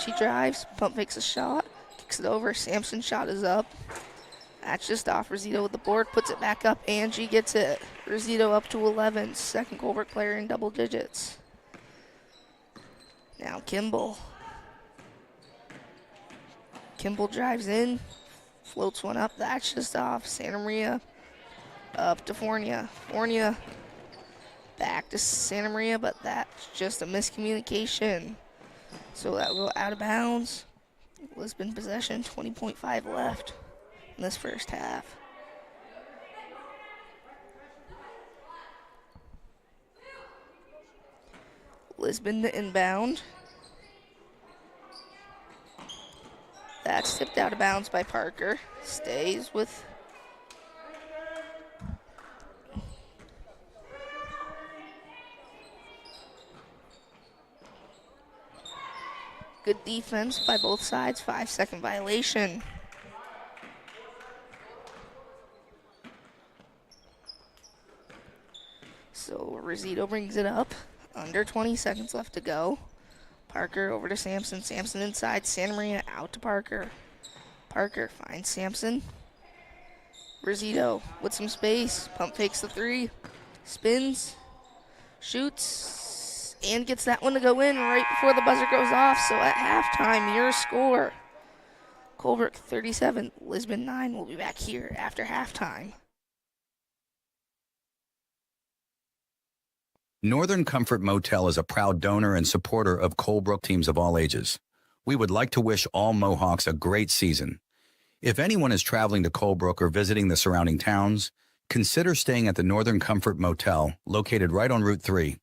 She drives, pump fakes a shot, kicks it over. Sampson's shot is up. That's just off. Rosito with the board, puts it back up, and she gets it. Rosito up to 11, second Colebrook player in double digits. Now Kimball. Kimball drives in, floats one up. That's just off. Santa Maria up to Fornia. Fornia back to Santa Maria, but that's just a miscommunication. So that will go out of bounds. Lisbon possession, 20.5 left in this first half. Lisbon to inbound. That's tipped out of bounds by Parker. Stays with good defense by both sides. 5-second violation. So Rosito brings it up. Under 20 seconds left to go. Parker over to Sampson. Sampson inside. Santa Maria out to Parker. Parker finds Sampson. Rosito with some space. Pump fakes the three. Spins. Shoots. And gets that one to go in right before the buzzer goes off. So at halftime, your score. Colebrook 37, Lisbon 9. We'll be back here after halftime. Northern Comfort Motel is a proud donor and supporter of Colebrook teams of all ages. We would like to wish all Mohawks a great season. If anyone is traveling to Colebrook or visiting the surrounding towns, consider staying at the Northern Comfort Motel, located right on Route 3.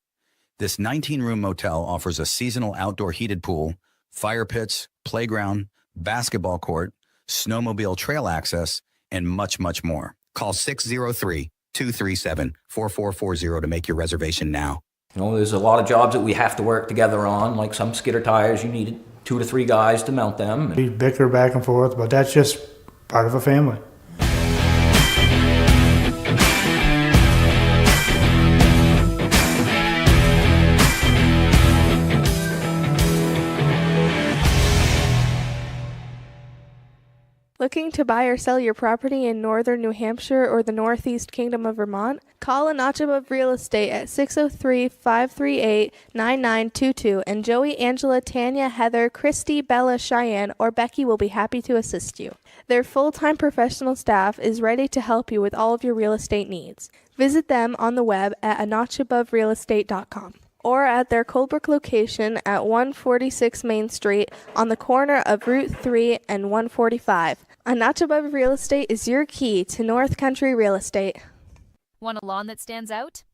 This 19-room motel offers a seasonal outdoor heated pool, fire pits, playground, basketball court, snowmobile trail access, and much, much more. Call 603-237-4440 to make your reservation now. You know, there's a lot of jobs that we have to work together on, like some skidder tires, you needed 2 to 3 guys to mount them. We bicker back and forth, but that's just part of a family. Looking to buy or sell your property in northern New Hampshire or the Northeast Kingdom of Vermont? Call a Notch Above Real Estate at 603-538-9922 and Joey, Angela, Tanya, Heather, Christy, Bella, Cheyenne, or Becky will be happy to assist you. Their full-time professional staff is ready to help you with all of your real estate needs. Visit them on the web at anotchaboverealestate.com or at their Colebrook location at 146 Main Street on the corner of Route 3 and 145. A Notch Above Real Estate is your key to North Country real estate. Want a lawn that stands out?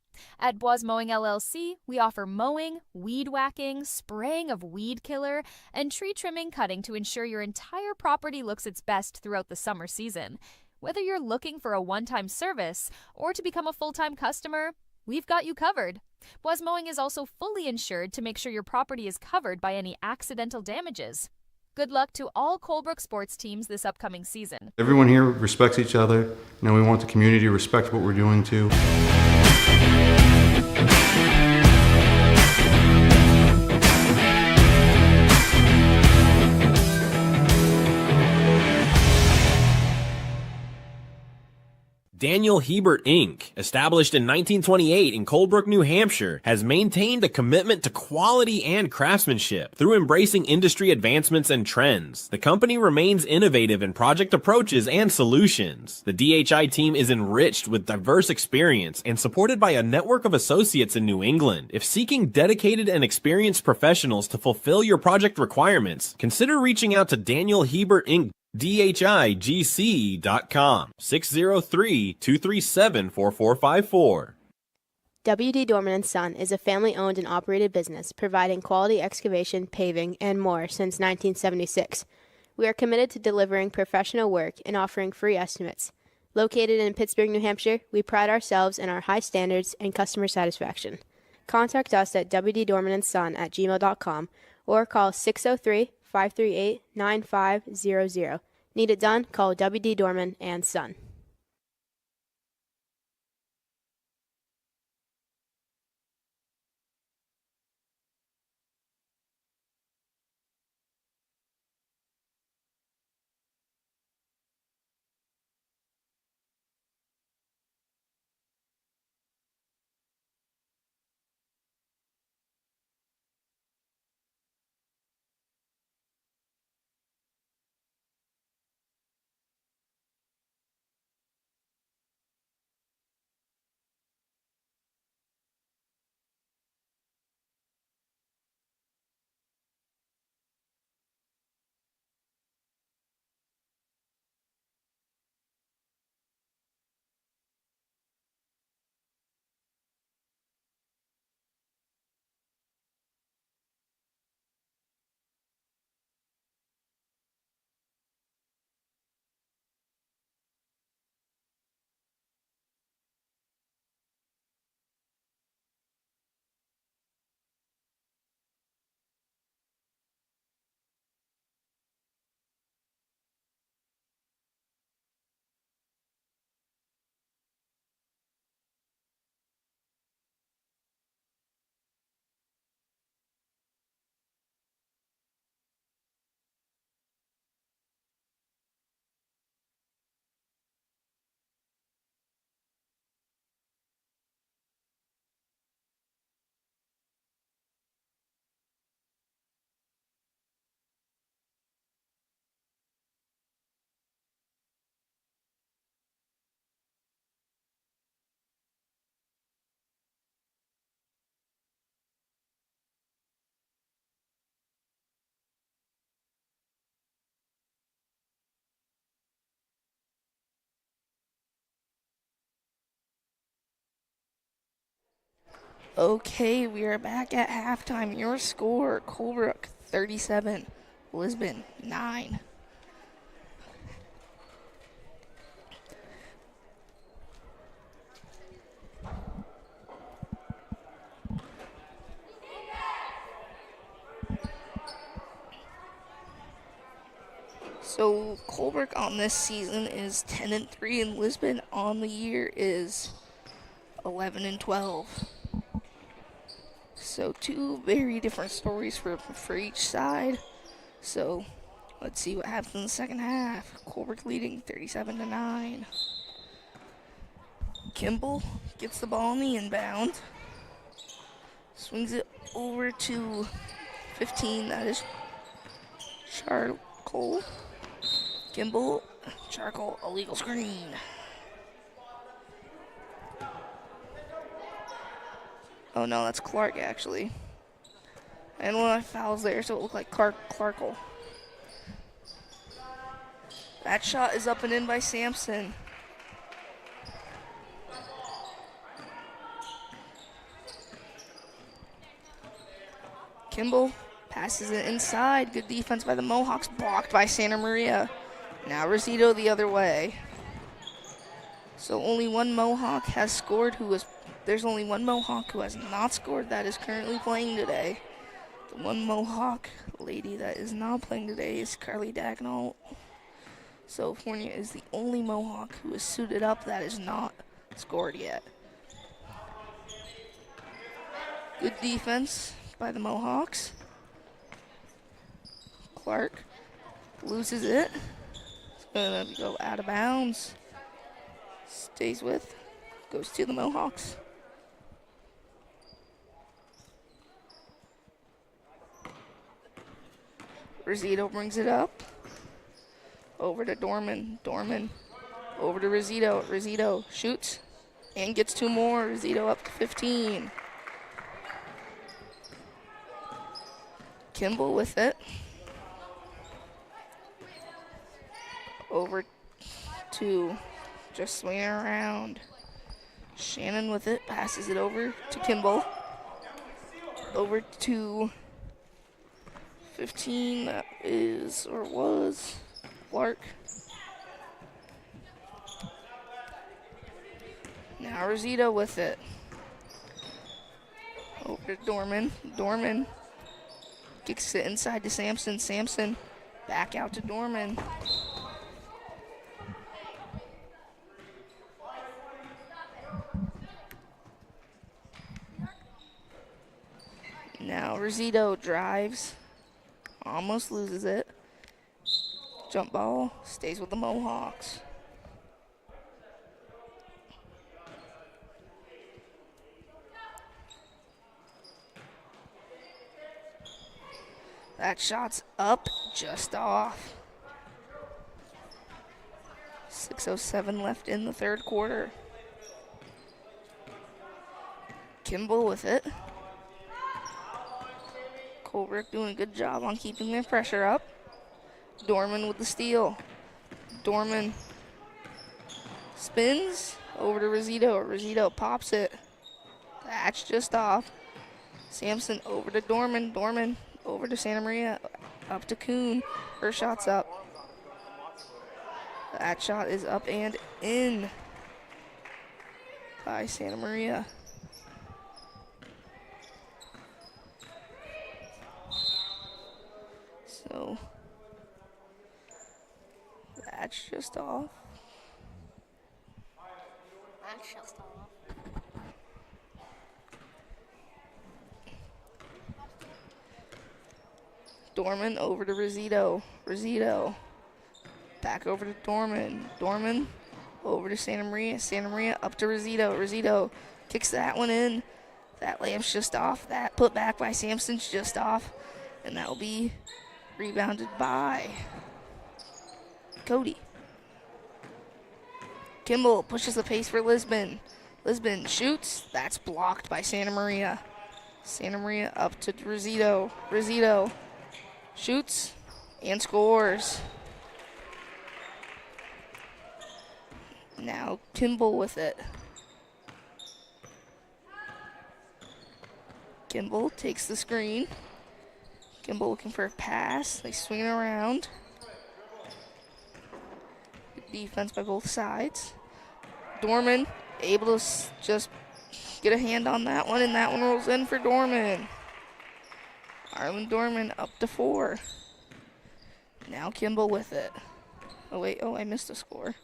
At Boires Mowing LLC, we offer mowing, weed whacking, spraying of weed killer, and tree trimming cutting to ensure your entire property looks its best throughout the summer season. Whether you're looking for a one-time service or to become a full-time customer, we've got you covered. Boires Mowing is also fully insured to make sure your property is covered by any accidental damages. Good luck to all Colebrook sports teams this upcoming season. Everyone here respects each other. You know, we want the community to respect what we're doing too. Daniel Hebert Inc., established in 1928 in Colebrook, New Hampshire, has maintained a commitment to quality and craftsmanship through embracing industry advancements and trends. The company remains innovative in project approaches and solutions. The DHI team is enriched with diverse experience and supported by a network of associates in New England. If seeking dedicated and experienced professionals to fulfill your project requirements, consider reaching out to Daniel Hebert Inc. DHIGC.com 603-237-4454. WD Dorman & Son is a family-owned and operated business providing quality excavation, paving, and more since 1976. We are committed to delivering professional work and offering free estimates. Located in Pittsburgh, New Hampshire, we pride ourselves in our high standards and customer satisfaction. Contact us at wddormanandson@gmail.com or call 603-538-9500. Need it done? Call WD Dorman and Son. Okay, we are back at halftime. Your score, Colebrook 37, Lisbon 9. So Colebrook on this season is 10-3, and Lisbon on the year is 11-12. So two very different stories for each side. So let's see what happens in the second half. Colebrook leading 37-9. Kimball gets the ball in the inbound. Swings it over to 15. That is Charcoal. Kimball, Charcoal, illegal screen. Oh no, that's Clark actually. And one of my fouls there, so it looked like Clarkle. That shot is up and in by Sampson. Kimball passes it inside. Good defense by the Mohawks, blocked by Santa Maria. Now Rosito the other way. So only one Mohawk has scored there's only one Mohawk who has not scored that is currently playing today. The one Mohawk lady that is not playing today is Carly Dagnall. So Fournier is the only Mohawk who is suited up that is not scored yet. Good defense by the Mohawks. Clark loses it. It's gonna go out of bounds. Stays with, goes to the Mohawks. Rosito brings it up. Over to Dorman. Dorman over to Rosito. Rosito shoots and gets two more. Rosito up to 15. Kimball with it. Over to just swinging around. Shannon with it, passes it over to Kimball. Over to 15, that is, or was, Clark. Now Rosito with it. Over to Dorman. Dorman kicks it inside to Sampson. Sampson back out to Dorman. Now Rosito drives, almost loses it. Jump ball, stays with the Mohawks. That shot's up, just off. 6:07 left in the third quarter. Kimball with it. Colebrook doing a good job on keeping their pressure up. Dorman with the steal. Dorman spins over to Rosito. Rosito pops it. That's just off. Sampson over to Dorman. Dorman over to Santa Maria. Up to Kuhn. Her shot's up. That shot is up and in by Santa Maria. So that's just off. That's just off. Dorman over to Rosito. Rosito back over to Dorman. Dorman over to Santa Maria. Santa Maria up to Rosito. Rosito kicks that one in. That lamp's just off. That put back by Sampson's just off. And that will be rebounded by Cody. Kimball pushes the pace for Lisbon. Lisbon shoots. That's blocked by Santa Maria. Santa Maria up to Rosito. Rosito shoots and scores. Now Kimball with it. Kimball takes the screen. Kimball looking for a pass. They swing it around. Good defense by both sides. Dorman able to just get a hand on that one, and that one rolls in for Dorman. Arlen Dorman up to 4. Now Kimball with it. Oh, wait. Oh, I missed a score.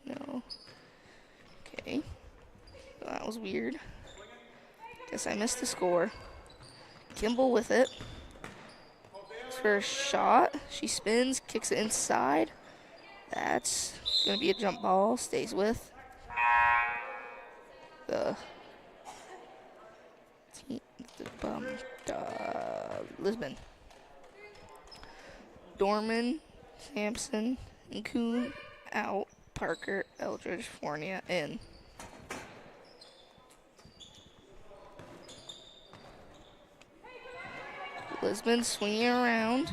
No. Okay. Well, that was weird. Guess I missed the score. Kimball with it. Looks for a shot. She spins, kicks it inside. That's going to be a jump ball. Stays with the Lisbon. Dorman, Sampson, and Kuhn out. Parker, Eldridge, Fournier in. Lisbon swinging around.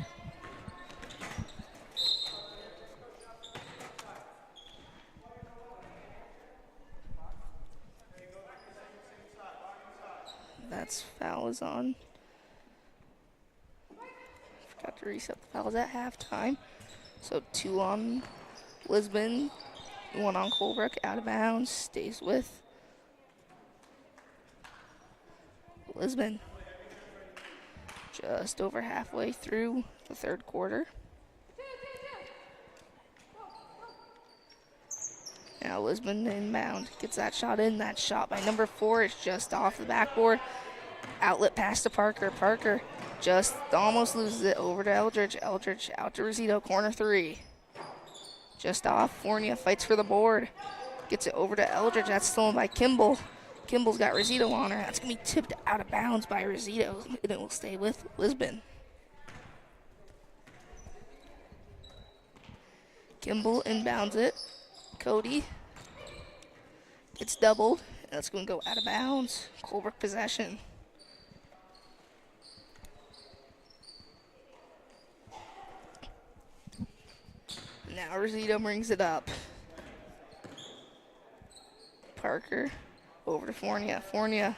That's foul is on. Forgot to reset the fouls at halftime. So 2 on Lisbon, 1 on Colebrook, out of bounds, stays with Lisbon. Just over halfway through the third quarter. Now Lisbon inbound, gets that shot in. That shot by number 4 is just off the backboard. Outlet pass to Parker. Parker just almost loses it over to Eldridge. Eldridge out to Rosito, corner 3. Just off. Fournier fights for the board. Gets it over to Eldridge. That's stolen by Kimball. Kimball's got Rosito on her. That's going to be tipped out of bounds by Rosito, and it will stay with Lisbon. Kimball inbounds it. Cody gets doubled, and that's going to go out of bounds. Colebrook possession. Now Rosito brings it up. Parker over to Fournier. Fournier,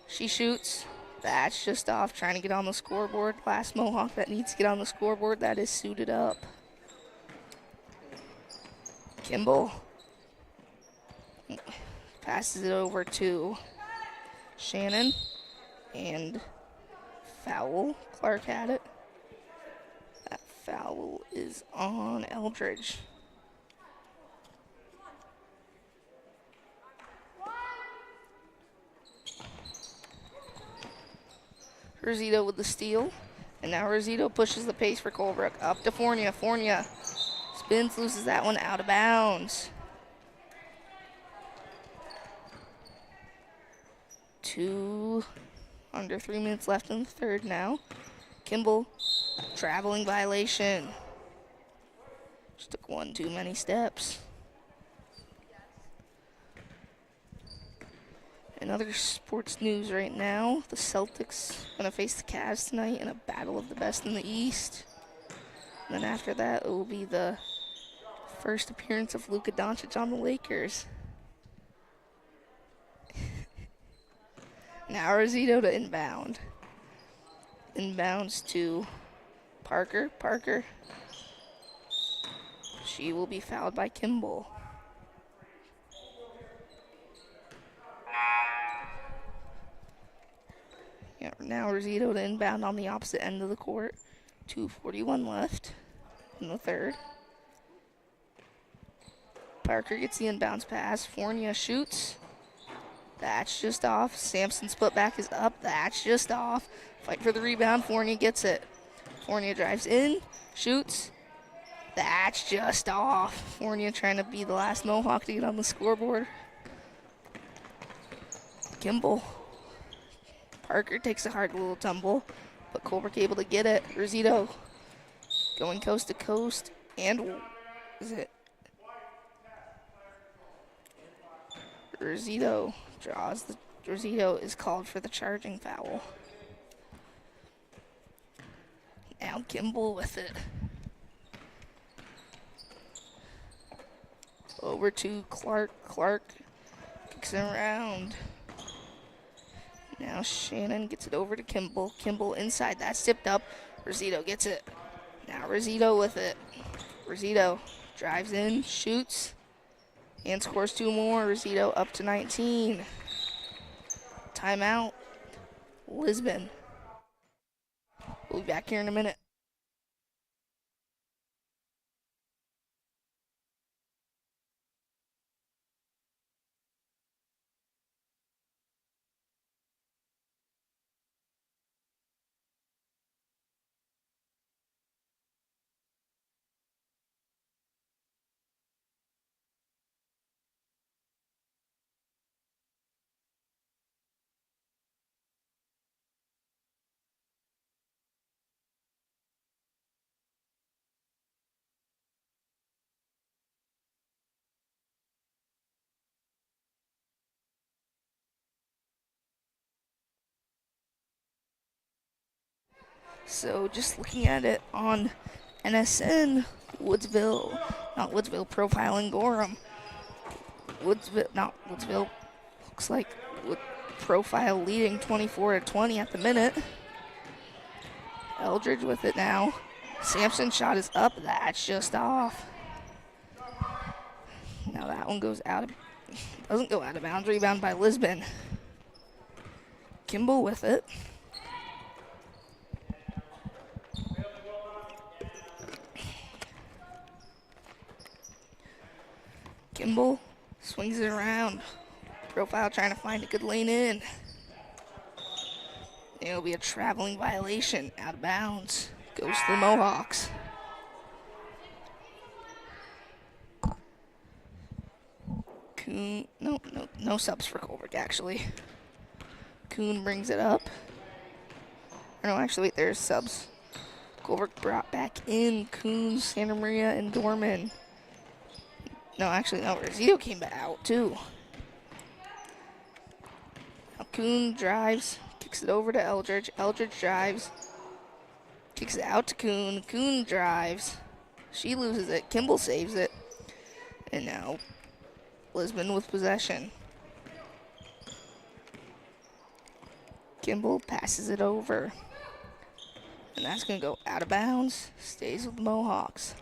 she shoots. That's just off, trying to get on the scoreboard. Last Mohawk that needs to get on the scoreboard, that is suited up. Kimball passes it over to Shannon, and foul. Clark had it. That foul is on Eldridge. Rosito with the steal, and now Rosito pushes the pace for Colebrook. Up to Fournier. Fournier spins, loses that one, out of bounds. Under 3 minutes left in the third now. Kimball, traveling violation. Just took 1 too many steps. In other sports news right now, the Celtics are going to face the Cavs tonight in a battle of the best in the East. And then after that, it will be the first appearance of Luka Doncic on the Lakers. Now Rosito to inbound. Inbounds to Parker. Parker. She will be fouled by Kimball. Yeah, now Rosito to inbound on the opposite end of the court. 2:41 left in the third. Parker gets the inbounds pass. Fournier shoots. That's just off. Sampson's put back is up. That's just off. Fight for the rebound. Fournier gets it. Fournier drives in. Shoots. That's just off. Fournier trying to be the last Mohawk to get on the scoreboard. Kimball. Parker takes a hard little tumble, but Colebrook able to get it. Rosito going coast to coast, and is it? Rosito draws the. Rosito is called for the charging foul. Now Kimball with it. Over to Clark. Clark kicks it around. Now Shannon gets it over to Kimball. Kimball inside. That's tipped up. Rosito gets it. Now Rosito with it. Rosito drives in, shoots, and scores 2 more. Rosito up to 19. Timeout. Lisbon. We'll be back here in a minute. So just looking at it on NSN, not Woodsville, profiling Gorham. Woodsville, looks like profile leading 24-20 at the minute. Eldridge with it now. Sampson's shot is up, that's just off. Now that one doesn't go out of bounds, rebound by Lisbon. Kimball with it. Kimball swings it around. Profile trying to find a good lane in. It'll be a traveling violation. Out of bounds. Goes to the Mohawks. Kuhn, no subs for Colebrook actually. Kuhn brings it up. No, actually, wait, there's subs. Colebrook brought back in Kuhn, Santa Maria, and Dorman. No, actually, no. Rosito came out, too. Now Kuhn drives, kicks it over to Eldridge. Eldridge drives, kicks it out to Kuhn. Kuhn drives. She loses it. Kimball saves it. And now Lisbon with possession. Kimball passes it over. And that's going to go out of bounds. Stays with the Mohawks.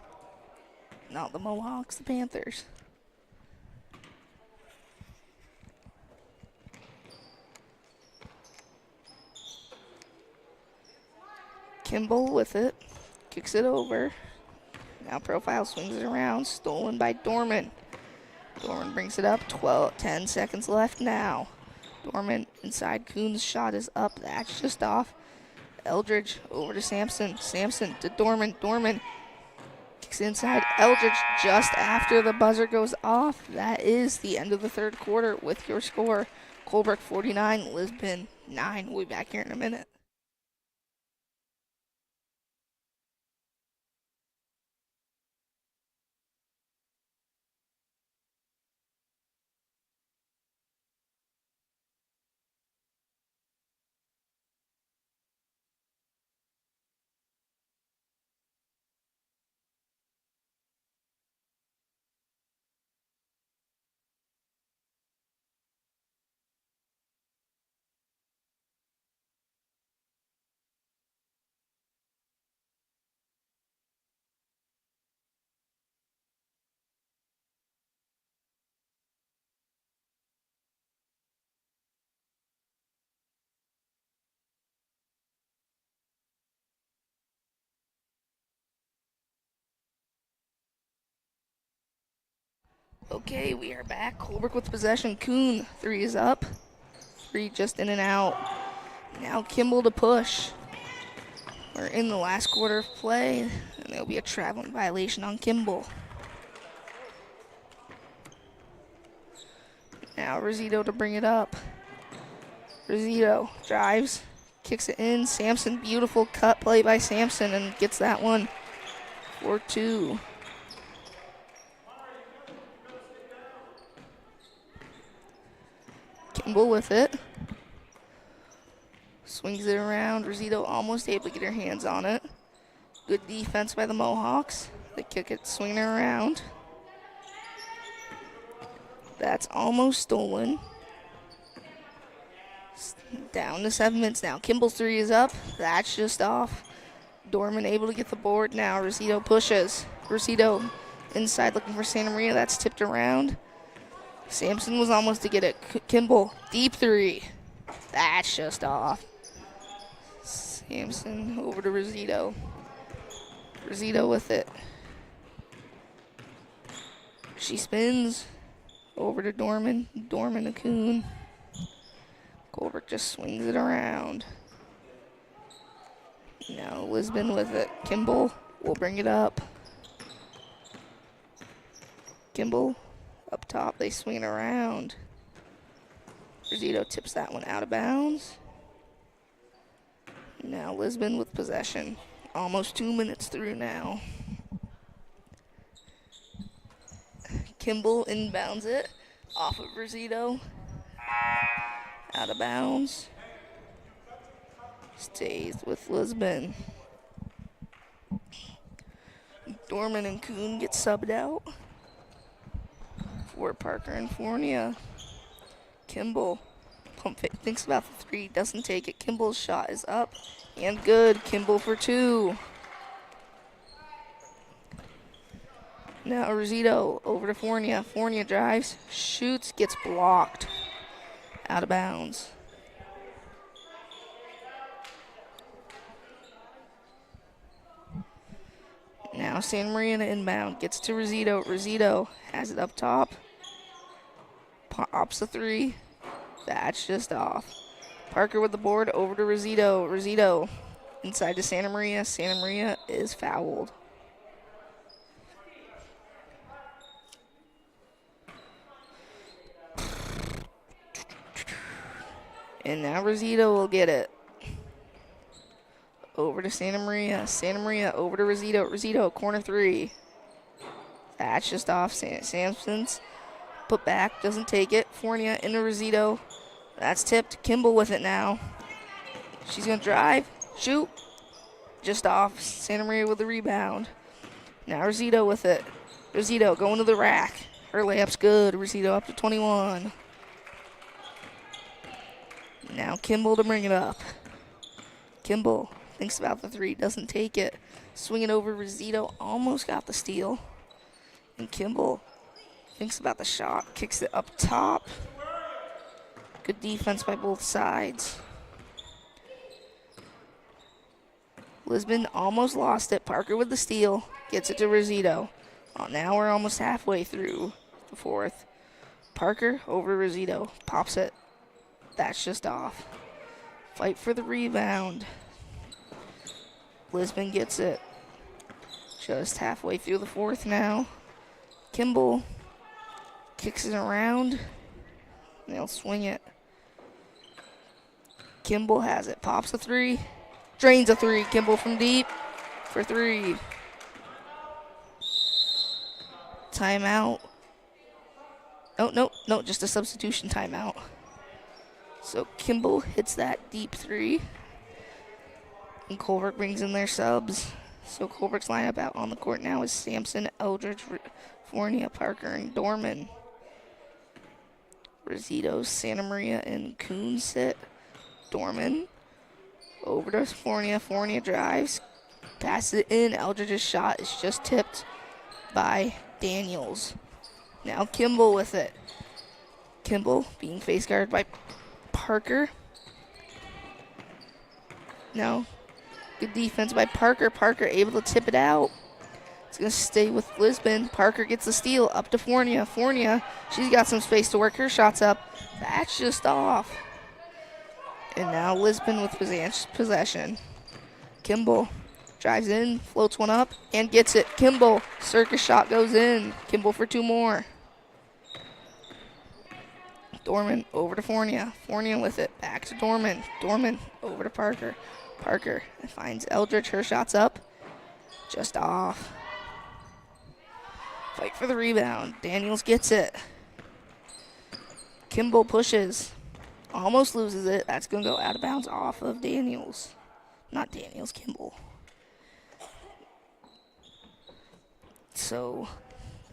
Not the Mohawks, the Panthers. Kimball with it. Kicks it over. Now Profile swings it around. Stolen by Dorman. Dorman brings it up. 10 seconds left now. Dorman inside. Kuhn's shot is up. That's just off. Eldridge over to Sampson. Sampson to Dorman. Dorman kicks inside. Eldridge just after the buzzer goes off. That is the end of the third quarter with your score. Colebrook 49, Lisbon 9. We'll be back here in a minute. Okay, we are back. Colebrook with possession. Kuhn, 3 is up. 3 just in and out. Now Kimball to push. We're in the last quarter of play, and there'll be a traveling violation on Kimball. Now Rosito to bring it up. Rosito drives, kicks it in. Sampson, beautiful cut play by Sampson, and gets that one for 2. Kimball with it. Swings it around. Rosito almost able to get her hands on it. Good defense by the Mohawks. They kick it, swing it around. That's almost stolen. Down to 7 minutes now. Kimball's three is up. That's just off. Dorman able to get the board now. Rosito pushes. Rosito inside looking for Santa Maria. That's tipped around. Sampson was almost to get it. Kimball, deep three. That's just off. Sampson over to Rosito. Rosito with it. She spins over to Dorman. Dorman to Kuhn. Colebrook just swings it around. Now Lisbon with it. Kimball will bring it up. Kimball up top. They swing it around. Rosito tips that one out of bounds. Now Lisbon with possession. Almost 2 minutes through now. Kimball inbounds it off of Rosito. Out of bounds. Stays with Lisbon. Dorman and Kuhn get subbed out for Parker and Fournier. Kimball pump fake, thinks about the three, doesn't take it. Kimball's shot is up and good. Kimball for two. Now Rosito over to Fournier. Fournier drives, shoots, gets blocked. Out of bounds. Now Santa Maria inbound. Gets to Rosito. Rosito has it up top. Pops the three. That's just off. Parker with the board over to Rosito. Rosito inside to Santa Maria. Santa Maria is fouled. And now Rosito will get it. Over to Santa Maria. Santa Maria over to Rosito. Rosito, corner three. That's just off. Sampson's put back, doesn't take it. Fournier into Rosito. That's tipped. Kimball with it now. She's going to drive, shoot. Just off. Santa Maria with the rebound. Now Rosito with it. Rosito going to the rack. Her layup's good. Rosito up to 21. Now Kimball to bring it up. Kimball thinks about the three, doesn't take it. Swing it over. Rosito almost got the steal. And Kimball thinks about the shot, kicks it up top. Good defense by both sides. Lisbon almost lost it. Parker with the steal, gets it to Rosito. Oh, now we're almost halfway through the fourth. Parker over Rosito, pops it. That's just off. Fight for the rebound. Lisbon gets it. Just halfway through the fourth now. Kimball kicks it around. They'll swing it. Kimball has it. Pops a three. Drains a three. Kimball from deep for three. Timeout. Oh, no, just a substitution timeout. So Kimball hits that deep three. And Colebrook brings in their subs. So Colebrook's lineup out on the court now is Sampson, Eldridge, Fournier, Parker, and Dorman. Rosito, Santa Maria, and Kuhn sit. Dorman over to Fournier. Fournier drives. Passes it in. Eldridge's shot is just tipped by Daniels. Now Kimball with it. Kimball being face guarded by Parker. No. Good defense by Parker. Parker able to tip it out. It's going to stay with Lisbon. Parker gets the steal up to Fournier. Fournier, she's got some space to work her shots up. That's just off. And now Lisbon with possession. Kimball drives in, floats one up, and gets it. Kimball, circus shot goes in. Kimball for two more. Dorman over to Fournier. Fournier with it. Back to Dorman. Dorman over to Parker. Parker finds Eldridge. Her shot's up. Just off. Fight for the rebound. Daniels gets it. Kimball pushes. Almost loses it. That's going to go out of bounds off of Daniels. Not Daniels, Kimball. So,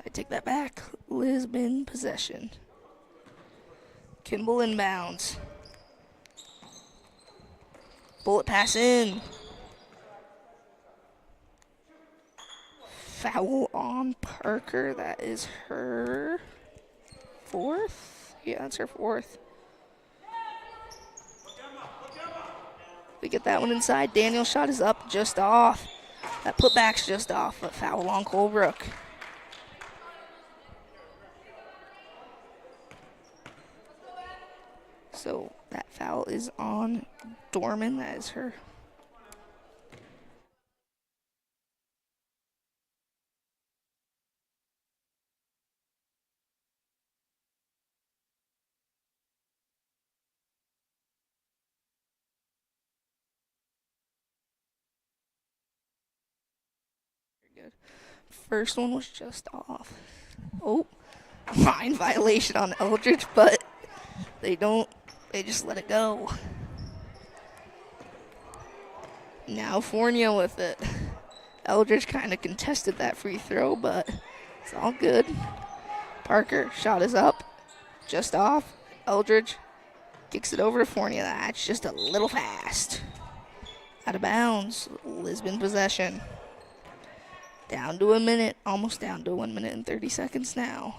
I take that back. Lisbon possession. Kimball inbounds. Bullet pass in. Foul on Parker. That is her fourth? Yeah, that's her fourth. We get that one inside. Daniel's shot is up, just off. That putback's just off, but foul on Colebrook. So that foul is on Dorman. That is her. Good. First one was just off. Oh, fine violation on Eldridge, but they just let it go. Now Fournier with it. Eldridge kind of contested that free throw, but it's all good. Parker, shot is up, just off. Eldridge kicks it over to Fournier. That's just a little fast. Out of bounds. Lisbon possession. Down to a minute, almost down to 1 minute and 30 seconds now.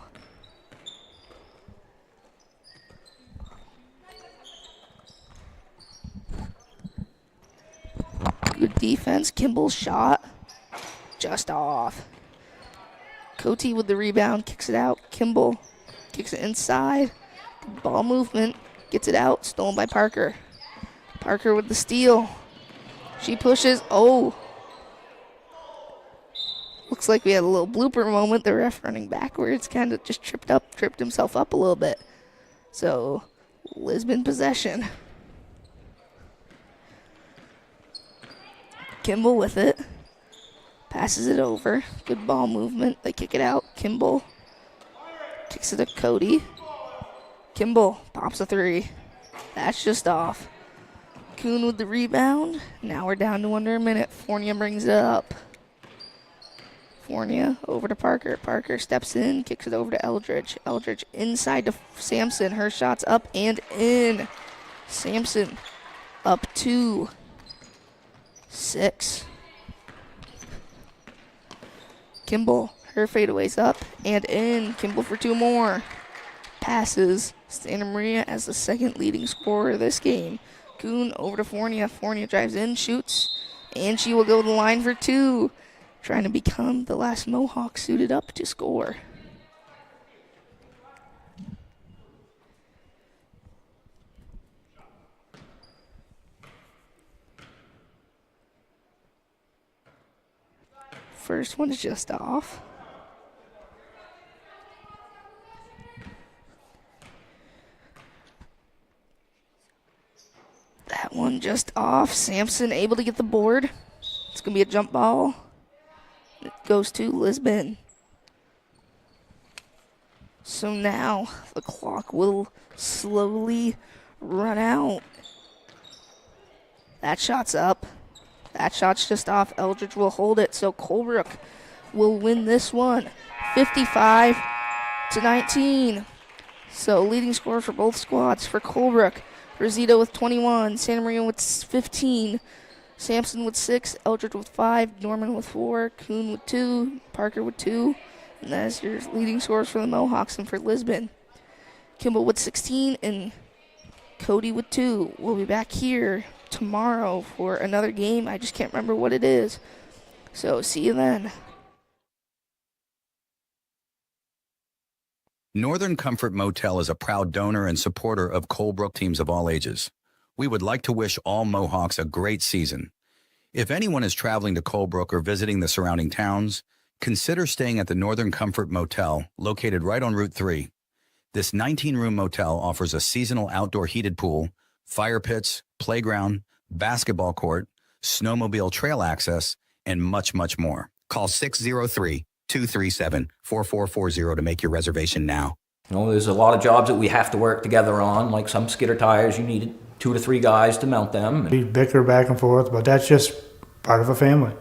Good defense. Kimball's shot, just off. Cote with the rebound, kicks it out. Kimball kicks it inside. Ball movement, gets it out, stolen by Parker. Parker with the steal. She pushes, oh. Looks like we had a little blooper moment. The ref running backwards, kind of just tripped himself up a little bit. So, Lisbon possession. Kimball with it. Passes it over. Good ball movement. They kick it out. Kimball kicks it to Cody. Kimball pops a three. That's just off. Kuhn with the rebound. Now we're down to under a minute. Fournier brings it up. Fournier over to Parker. Parker steps in, kicks it over to Eldridge. Eldridge inside to Sampson. Her shot's up and in. Sampson up 2-6. Kimball, her fadeaway's up and in. Kimball for 2 more. Passes. Santa Maria as the second leading scorer of this game. Kuhn over to Fournier. Fournier drives in, shoots, and she will go to the line for 2. Trying to become the last Mohawk suited up to score. First one is just off. That one just off. Sampson able to get the board. It's going to be a jump ball. It goes to Lisbon. So now the clock will slowly run out. That shot's up. That shot's just off. Eldridge will hold it. So Colebrook will win this one. 55-19. So leading scorer for both squads. For Colebrook, Rosita with 21. Santa Maria with 15. Sampson with 6, Eldridge with 5, Dorman with 4, Kuhn with 2, Parker with 2. And that is your leading scorers for the Mohawks and for Lisbon. Kimball with 16 and Cody with 2. We'll be back here tomorrow for another game. I just can't remember what it is. So see you then. Northern Comfort Motel is a proud donor and supporter of Colebrook teams of all ages. We would like to wish all Mohawks a great season. If anyone is traveling to Colebrook or visiting the surrounding towns, consider staying at the Northern Comfort Motel, located right on Route 3. This 19-room motel offers a seasonal outdoor heated pool, fire pits, playground, basketball court, snowmobile trail access, and much, much more. Call 603-237-4440 to make your reservation now. You know, there's a lot of jobs that we have to work together on, like some skidder tires, you need 2 to 3 guys to mount them. We bicker back and forth, but that's just part of a family.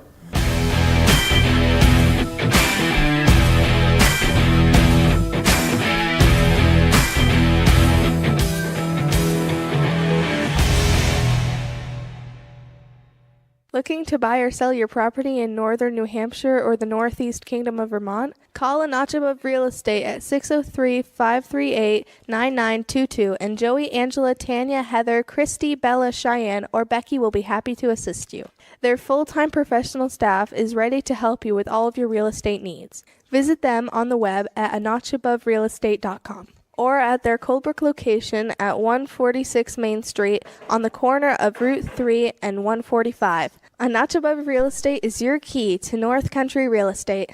Looking to buy or sell your property in northern New Hampshire or the Northeast Kingdom of Vermont? Call a Notch Above Real Estate at 603-538-9922 and Joey, Angela, Tanya, Heather, Christy, Bella, Cheyenne, or Becky will be happy to assist you. Their full-time professional staff is ready to help you with all of your real estate needs. Visit them on the web at anotchaboverealestate.com or at their Colebrook location at 146 Main Street on the corner of Route 3 and 145. A Notch Above Real Estate is your key to North Country real estate.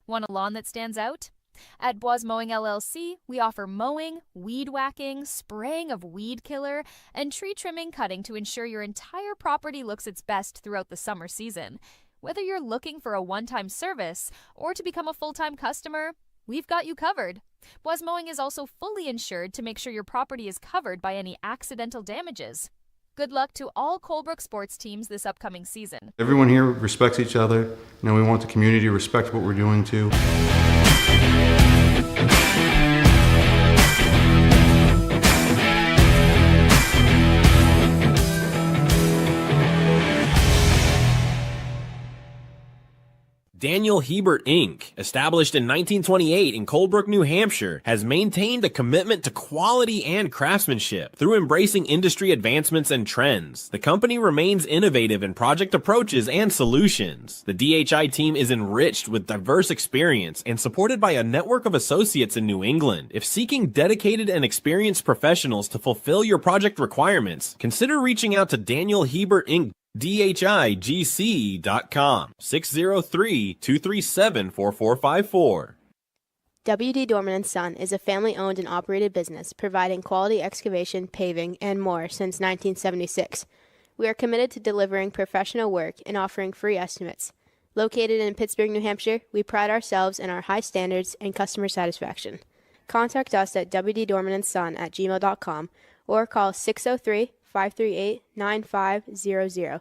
Want a lawn that stands out? At Boires Mowing LLC, we offer mowing, weed whacking, spraying of weed killer, and tree trimming cutting to ensure your entire property looks its best throughout the summer season. Whether you're looking for a one-time service or to become a full-time customer, we've got you covered. Boires Mowing is also fully insured to make sure your property is covered by any accidental damages. Good luck to all Colebrook sports teams this upcoming season. Everyone here respects each other. You know, we want the community to respect what we're doing too. Daniel Hebert Inc., established in 1928 in Colebrook, New Hampshire, has maintained a commitment to quality and craftsmanship through embracing industry advancements and trends. The company remains innovative in project approaches and solutions. The DHI team is enriched with diverse experience and supported by a network of associates in New England. If seeking dedicated and experienced professionals to fulfill your project requirements, consider reaching out to Daniel Hebert Inc. DHIGC.com 603-237-4454. WD Dorman & Son is a family-owned and operated business providing quality excavation, paving, and more since 1976. We are committed to delivering professional work and offering free estimates. Located in Pittsburgh, New Hampshire, we pride ourselves in our high standards and customer satisfaction. Contact us at wddormanandson@gmail.com or call 603-538-9500